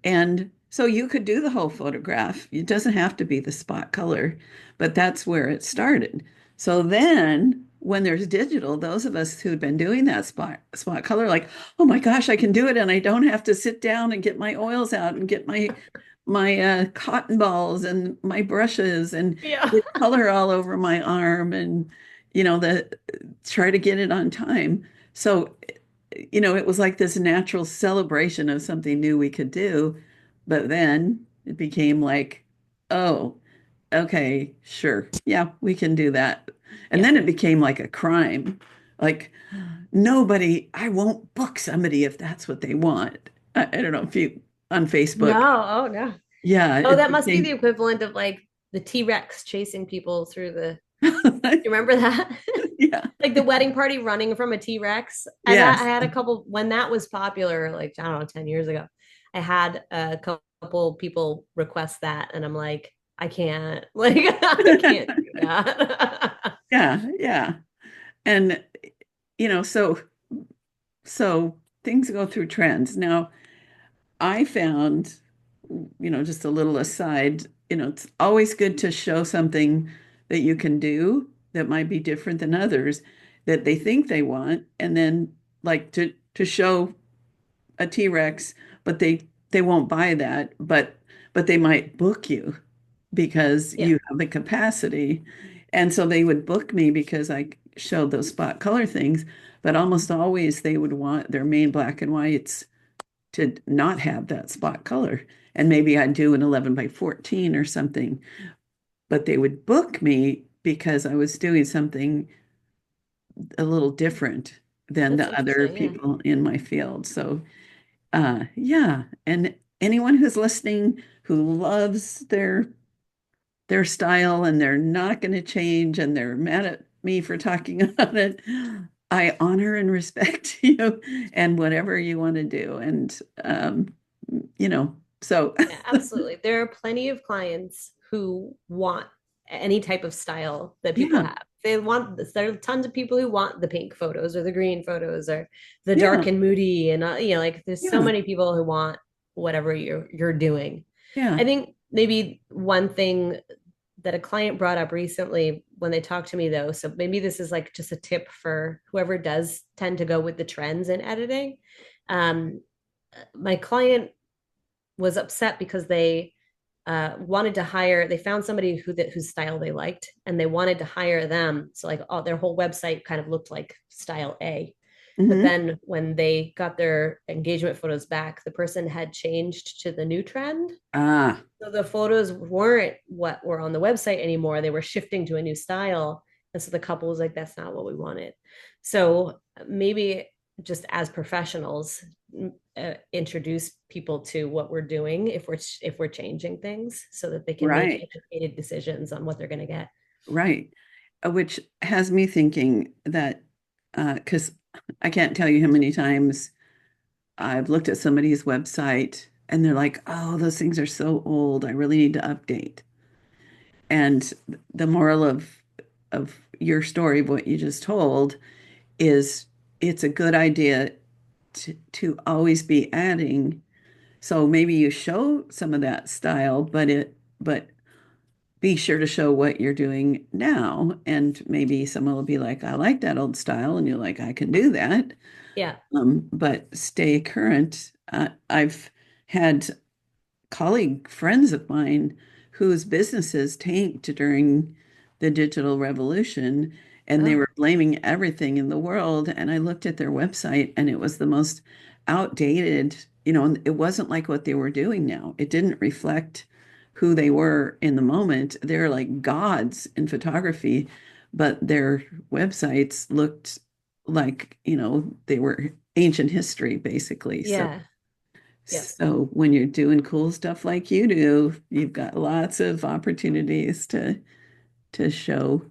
And so you could do the whole photograph. It doesn't have to be the spot color, but that's where it started. So then when there's digital, those of us who'd been doing that spot color, like, oh my gosh, I can do it, and I don't have to sit down and get my oils out and get my cotton balls and my brushes and Yeah. get color all over my arm and the try to get it on time. So it was like this natural celebration of something new we could do. But then it became like, oh, okay, sure. Yeah, we can do that. And Yeah. then it became like a crime. Like, I won't book somebody if that's what they want. I don't know if you on No, Facebook. oh no. Yeah, Oh, it that must be the became, equivalent of like the T-Rex chasing people through the You remember that? Yeah. Like the wedding party running from a T-Rex. I Yes. had a couple when that was popular, like I don't know, 10 years ago. I had a couple people request that, and I'm like, I can't, like, I can't do that. Yeah, yeah. And so things go through trends. Now, I found, just a little aside, it's always good to show something that you can do that might be different than others that they think they want, and then like to show a T-Rex, but they won't buy that, but they might book you because Yeah, you have the capacity. And so they would book me because I showed those spot color things, but almost always they would want their main black and whites to not have that spot color. And maybe I'd do an 11 by 14 or something, but they would book me because I was doing something a little different than that's the other interesting. Yeah. people in my field. So, yeah. And anyone who's listening who loves their style and they're not going to change and they're mad at me for talking about it, I honor and respect you and whatever you want to do. And, so Yeah, absolutely. There are plenty of clients who want any type of style that people yeah, have. They want this. There are tons of people who want the pink photos or the green photos or the yeah, dark and moody, and like there's so yeah, many people who want whatever you're doing. yeah. I think maybe one thing that a client brought up recently when they talked to me though, so maybe this is like just a tip for whoever does tend to go with the trends in editing. Um, my client was upset because they wanted to hire. They found somebody whose style they liked, and they wanted to hire them. So like all their whole website kind of looked like style A. But Hmm. then when they got their engagement photos back, the person had changed to the new trend. Ah, So the photos weren't what were on the website anymore. They were shifting to a new style. And so the couple was like, that's not what we wanted. So maybe just as professionals, introduce people to what we're doing if we're changing things so that they can make right, educated decisions on what they're going to get. right. Which has me thinking that, because I can't tell you how many times I've looked at somebody's website and they're like, oh, those things are so old. I really need to update. And the moral of your story, of what you just told, is it's a good idea to always be adding. So maybe you show some of that style, but be sure to show what you're doing now. And maybe someone will be like, I like that old style. And you're like, I can do that. Yeah. But stay current. I've had colleague friends of mine whose businesses tanked during the digital revolution and they Oh, were blaming everything in the world. And I looked at their website and it was the most outdated, and it wasn't like what they were doing now. It didn't reflect who they were in the moment. They're like gods in photography, but their websites looked like, they were ancient history, basically. So yeah. Yep. so when you're doing cool stuff like you do, you've got lots of opportunities to show.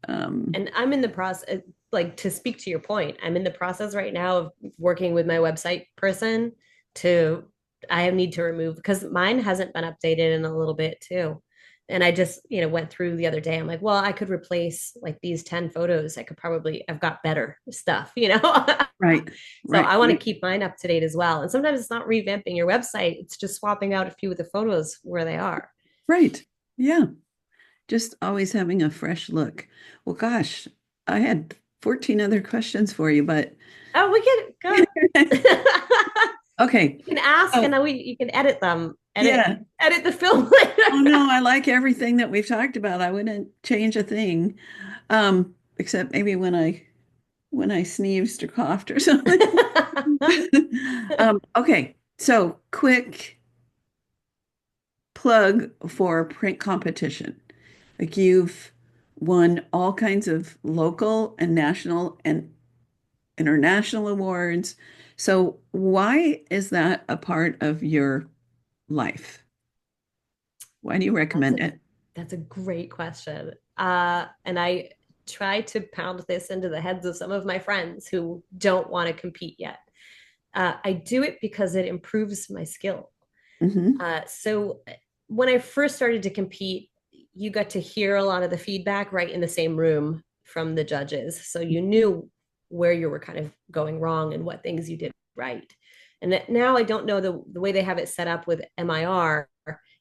Um, And I'm in the process, like to speak to your point, I'm in the process right now of working with my website person to, I need to remove, because mine hasn't been updated in a little bit too. And I just, went through the other day. I'm like, well, I could replace like these 10 photos. I could probably, I've got better stuff. right, So right, I want to right, keep mine up to date as well. And sometimes it's not revamping your website, it's just swapping out a few of the photos where they are. right. Yeah, just always having a fresh look. Well, gosh, I had 14 other questions for you, but Oh, we can go. okay. You can ask and Oh, then you can edit them, yeah. edit the film Oh later. no, I like everything that we've talked about. I wouldn't change a thing, except maybe when I sneezed or coughed or something. Okay, so quick plug for print competition. Like you've won all kinds of local and national and international awards. So why is that a part of your life? Why do you That's recommend a it? that's a great question. And I try to pound this into the heads of some of my friends who don't want to compete yet. I do it because it improves my skill. Hmm. So when I first started to compete, you got to hear a lot of the feedback right in the same room from the judges. So you knew where you were kind of going wrong and what things you did right. And that now I don't know the way they have it set up with MIR,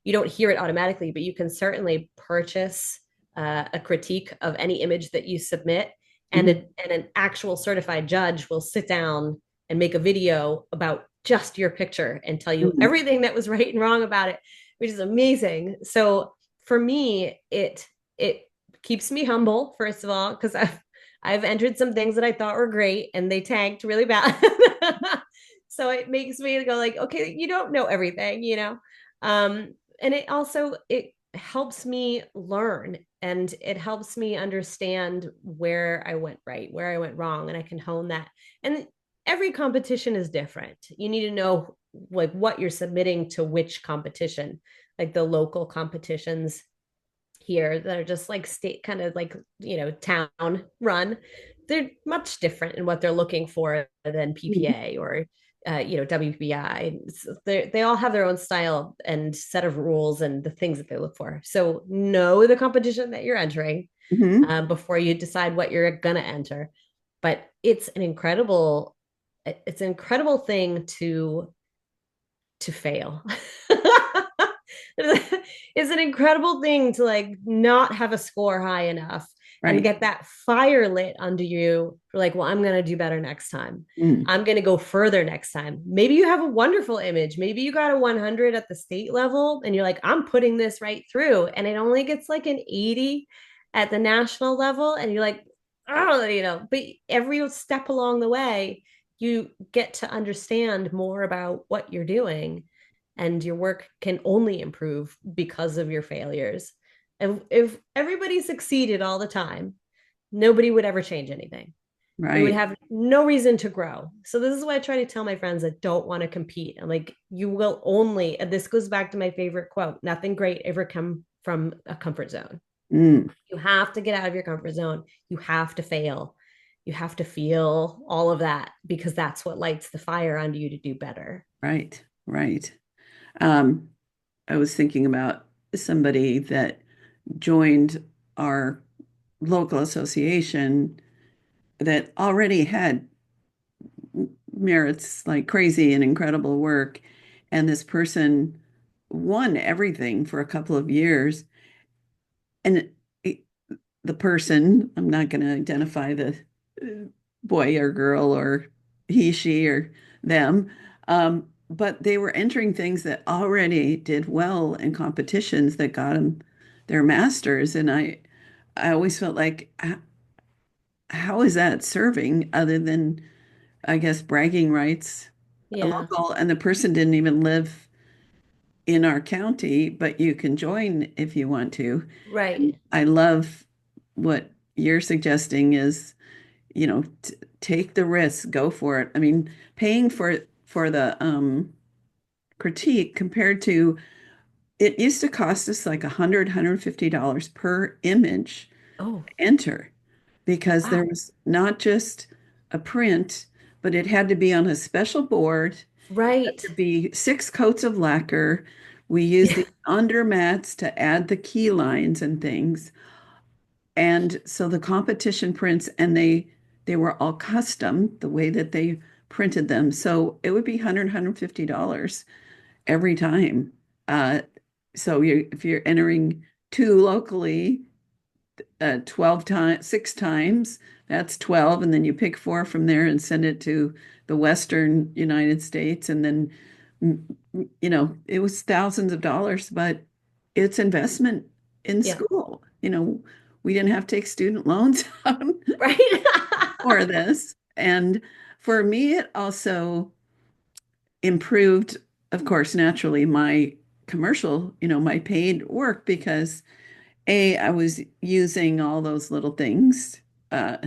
you don't hear it automatically, but you can certainly purchase a critique of any image that you submit, and, Hmm. and an actual certified judge will sit down and make a video about just your picture and tell you Hmm. everything that was right and wrong about it, which is amazing. So for me, it keeps me humble, first of all, because I've entered some things that I thought were great and they tanked really bad. So it makes me go like, okay, you don't know everything, you know. And it helps me learn, and it helps me understand where I went right, where I went wrong, and I can hone that. And every competition is different. You need to know like what you're submitting to which competition, like the local competitions here that are just like state kind of like, town run. They're much different in what they're looking for than Hmm. PPA or WPI. They all have their own style and set of rules and the things that they look for. So know the competition that you're entering Hmm. before you decide what you're gonna enter. But it's an incredible thing to fail. It's an incredible thing to like not have a score high enough and Right. get that fire lit under you. For like, well, I'm going to do better next time. Mm. I'm going to go further next time. Maybe you have a wonderful image. Maybe you got a 100 at the state level and you're like, I'm putting this right through. And it only gets like an 80 at the national level. And you're like, oh, but every step along the way, you get to understand more about what you're doing, and your work can only improve because of your failures. And if everybody succeeded all the time, nobody would ever change anything. We would Right. have no reason to grow. So this is why I try to tell my friends that don't want to compete. I'm like, you will only, and this goes back to my favorite quote, nothing great ever come from a comfort zone. Mm. You have to get out of your comfort zone. You have to fail. You have to feel all of that, because that's what lights the fire under you to do better. Right. Right. Um, I was thinking about somebody that joined our local association that already had merits like crazy and incredible work. And this person won everything for a couple of years. And it, the person, I'm not going to identify the boy or girl or he, she, or them, but they were entering things that already did well in competitions that got them their masters. And I always felt like, how is that serving other than, I guess, bragging rights, a Yeah. local, and the person didn't even live in our county, but you can join if you want to. And Right. I love what you're suggesting is, take the risk, go for it. I mean, paying for the critique compared to it used to cost us like $150 per image Oh, enter because there wow. was not just a print, but it had to be on a special board. Right. To be 6 coats of lacquer. We used Yeah. the undermats to add the key lines and things. And so the competition prints, and they were all custom the way that they printed them. So it would be $150 every time. Uh, so if you're entering two locally, 12 times, 6 times, that's 12. And then you pick four from there and send it to the Western United States. And then, it was thousands of dollars, but it's investment in Yeah. school. We didn't have to take student loans out Right. for this. And for me, it also improved, of course, naturally, my commercial, my paid work because I was using all those little things. Uh,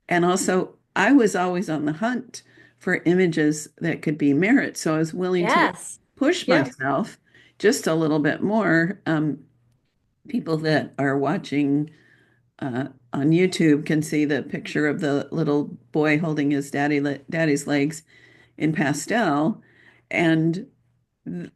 and also, I was always on the hunt for images that could be merit. So I was willing to Yes. push Yep. myself just a little bit more. People that are watching on YouTube can see the picture of the little boy holding his daddy's legs in pastel. And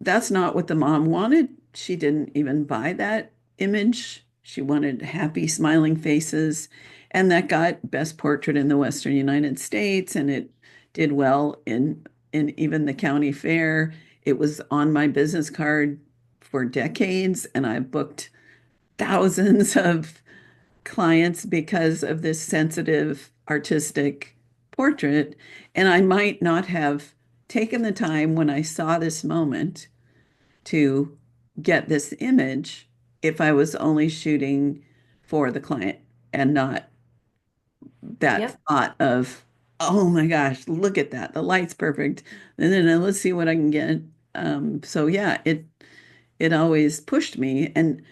that's not what the mom wanted. She didn't even buy that image. She wanted happy, smiling faces. And that got Best Portrait in the Western United States, and it did well in even the county fair. It was on my business card for decades, and I booked thousands of clients because of this sensitive artistic portrait. And I might not have taken the time when I saw this moment to get this image if I was only shooting for the client and not that Yep. thought of, oh my gosh, look at that. The light's perfect. And then let's see what I can get. So yeah, it always pushed me. And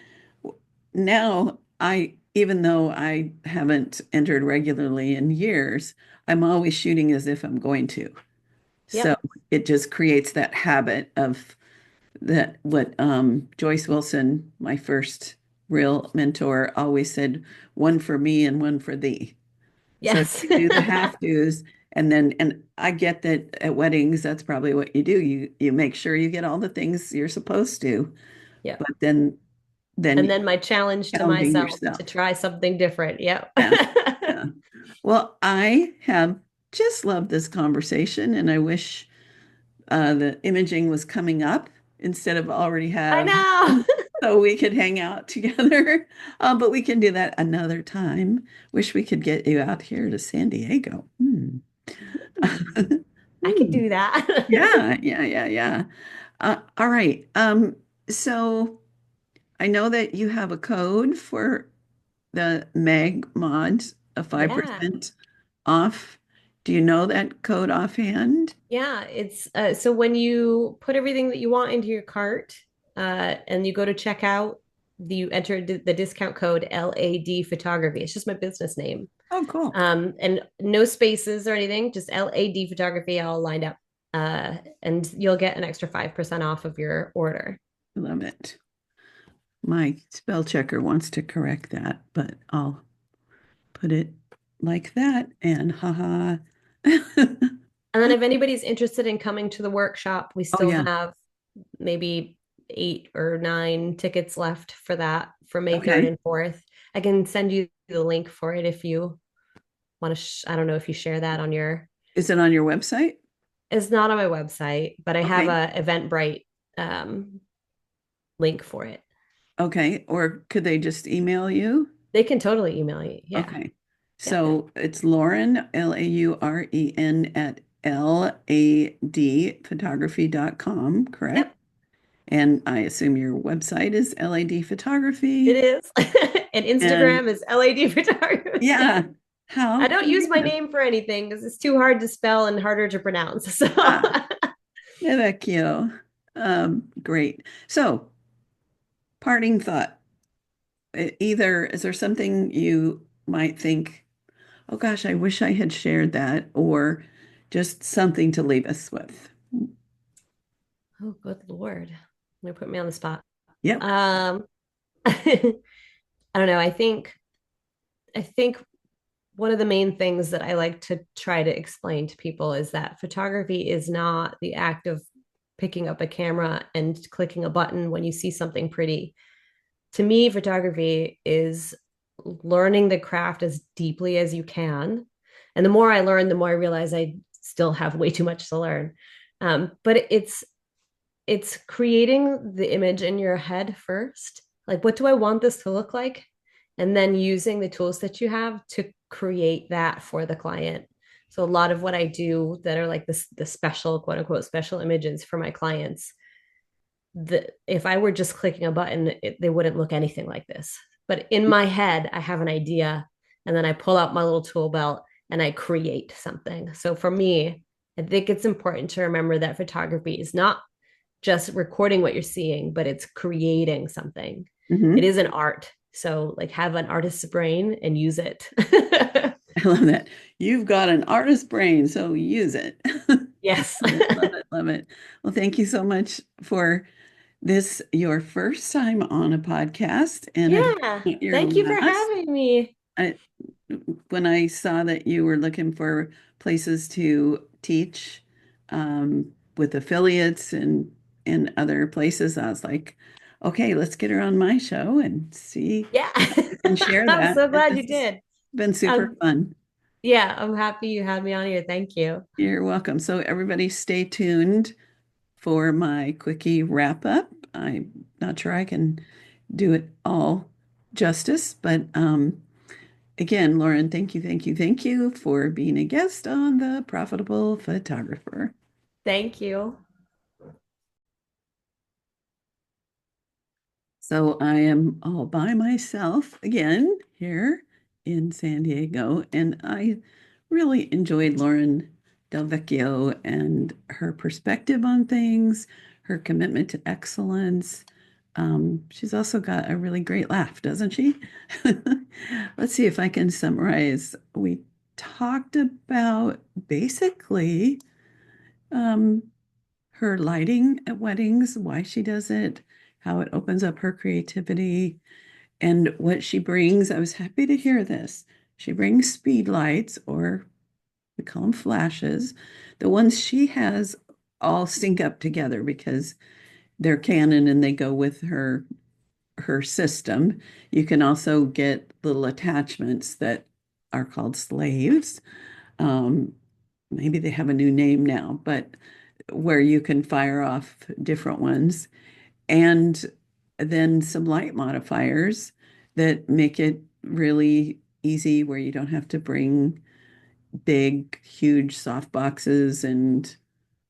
now even though I haven't entered regularly in years, I'm always shooting as if I'm going to. So Yep. it just creates that habit of that what Joyce Wilson, my first real mentor, always said, one for me and one for thee. So Yes. you do the have tos, and I get that at weddings, that's probably what you do. You make sure you get all the things you're supposed to, Yep. but then And then my challenge to challenging myself to yourself. try something different. Yep. Yeah. Yeah. Well, I have just loved this conversation, and I wish the imaging was coming up instead of already I have, know. so we could hang out together. But we can do that another time. Wish we could get you out here to San Diego. I could Hmm. do that. Yeah, yeah, yeah, yeah. All right. So I know that you have a code for the MagMod, a Yeah. 5% off. Do you know that code offhand? Yeah, it's so when you put everything that you want into your cart and you go to checkout, you enter the discount code LAD Photography. It's just my business name. Oh, cool. And no spaces or anything, just LAD Photography all lined up. And you'll get an extra 5% off of your order. I love it. My spell checker wants to correct that, but I'll put it like that and haha. And then if anybody's interested in coming to the workshop, we Oh still yeah. have maybe 8 or 9 tickets left for that for May 3rd Okay. and 4th. I can send you the link for it if you want to. I don't know if you share that on your. Is it on your website? It's not on my website, but I have Okay. a Eventbrite um, link for it. Okay. Or could they just email you? They can totally email you. Yeah. Okay. Yep. So it's Lauren, Lauren at ladphotography.com, correct? Yep. And I assume your website is LAD It Photography. is. And And Instagram is LAD Photography. yeah, how I don't use my creative. name for anything because it's too hard to spell and harder to pronounce. So Ah, DELVECCHIO. Great. So, parting thought. Either is there something you might think, oh gosh, I wish I had shared that, or just something to leave us with? oh, good Lord. You're putting me on the spot. Yep. Um, I don't know. I think one of the main things that I like to try to explain to people is that photography is not the act of picking up a camera and clicking a button when you see something pretty. To me, photography is learning the craft as deeply as you can. And the more I learn, the more I realize I still have way too much to learn. But it's creating the image in your head first. Like, what do I want this to look like? And then using the tools that you have to create that for the client. So a lot of what I do that are like this the special quote unquote special images for my clients, if I were just clicking a button, they wouldn't look anything like this. But in my head, I have an idea, and then I pull out my little tool belt and I create something. So for me, I think it's important to remember that photography is not just recording what you're seeing, but it's creating something. It Hmm. is an art. So, like, have an artist's brain and use it. I love that. You've got an artist brain, so use it. Yes. Love it, love it, love it. Well, thank you so much for this, your first time on a podcast, and I hope Yeah. it's not your Thank you for last. having me. I when I saw that you were looking for places to teach with affiliates and other places, I was like, okay, let's get her on my show and see Yeah. how we can share I'm that. so glad you This has did. been super Um, fun. yeah, I'm happy you had me on here. Thank you. You're welcome. So everybody stay tuned for my quickie wrap up. I'm not sure I can do it all justice, but again, Lauren, thank you, thank you, thank you for being a guest on The Profitable Photographer. Thank you. So I am all by myself again here in San Diego, and I really enjoyed Lauren Del Vecchio and her perspective on things, her commitment to excellence. She's also got a really great laugh, doesn't she? Let's see if I can summarize. We talked about basically um, her lighting at weddings, why she does it, how it opens up her creativity, and what she brings. I was happy to hear this. She brings speed lights, or we call them flashes. The ones she has all sync up together because they're Canon and they go with her system. You can also get little attachments that are called slaves. Um, Maybe they have a new name now, but where you can fire off different ones. And then some light modifiers that make it really easy where you don't have to bring big, huge soft boxes and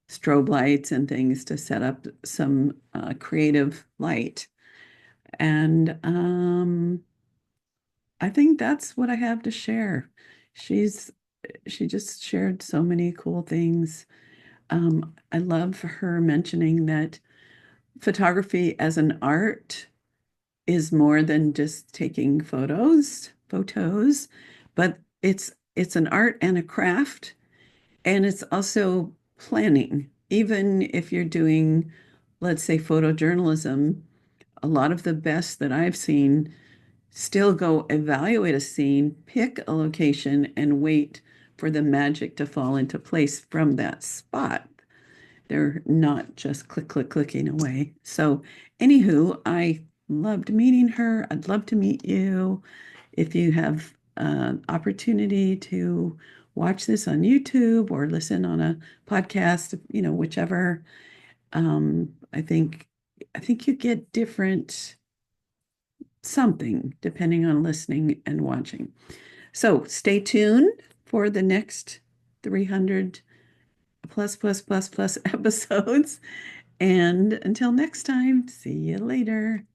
strobe lights and things to set up some creative light. And I think that's what I have to share. She's she just shared so many cool things. I love her mentioning that photography as an art is more than just taking photos, but it's an art and a craft, and it's also planning. Even if you're doing, let's say, photojournalism, a lot of the best that I've seen still go evaluate a scene, pick a location, and wait for the magic to fall into place from that spot. They're not just clicking away. So, anywho, I loved meeting her. I'd love to meet you. If you have an opportunity to watch this on YouTube or listen on a podcast, whichever, um, I think I think you get different something depending on listening and watching. So stay tuned for the next 300 plus episodes. And until next time, see you later.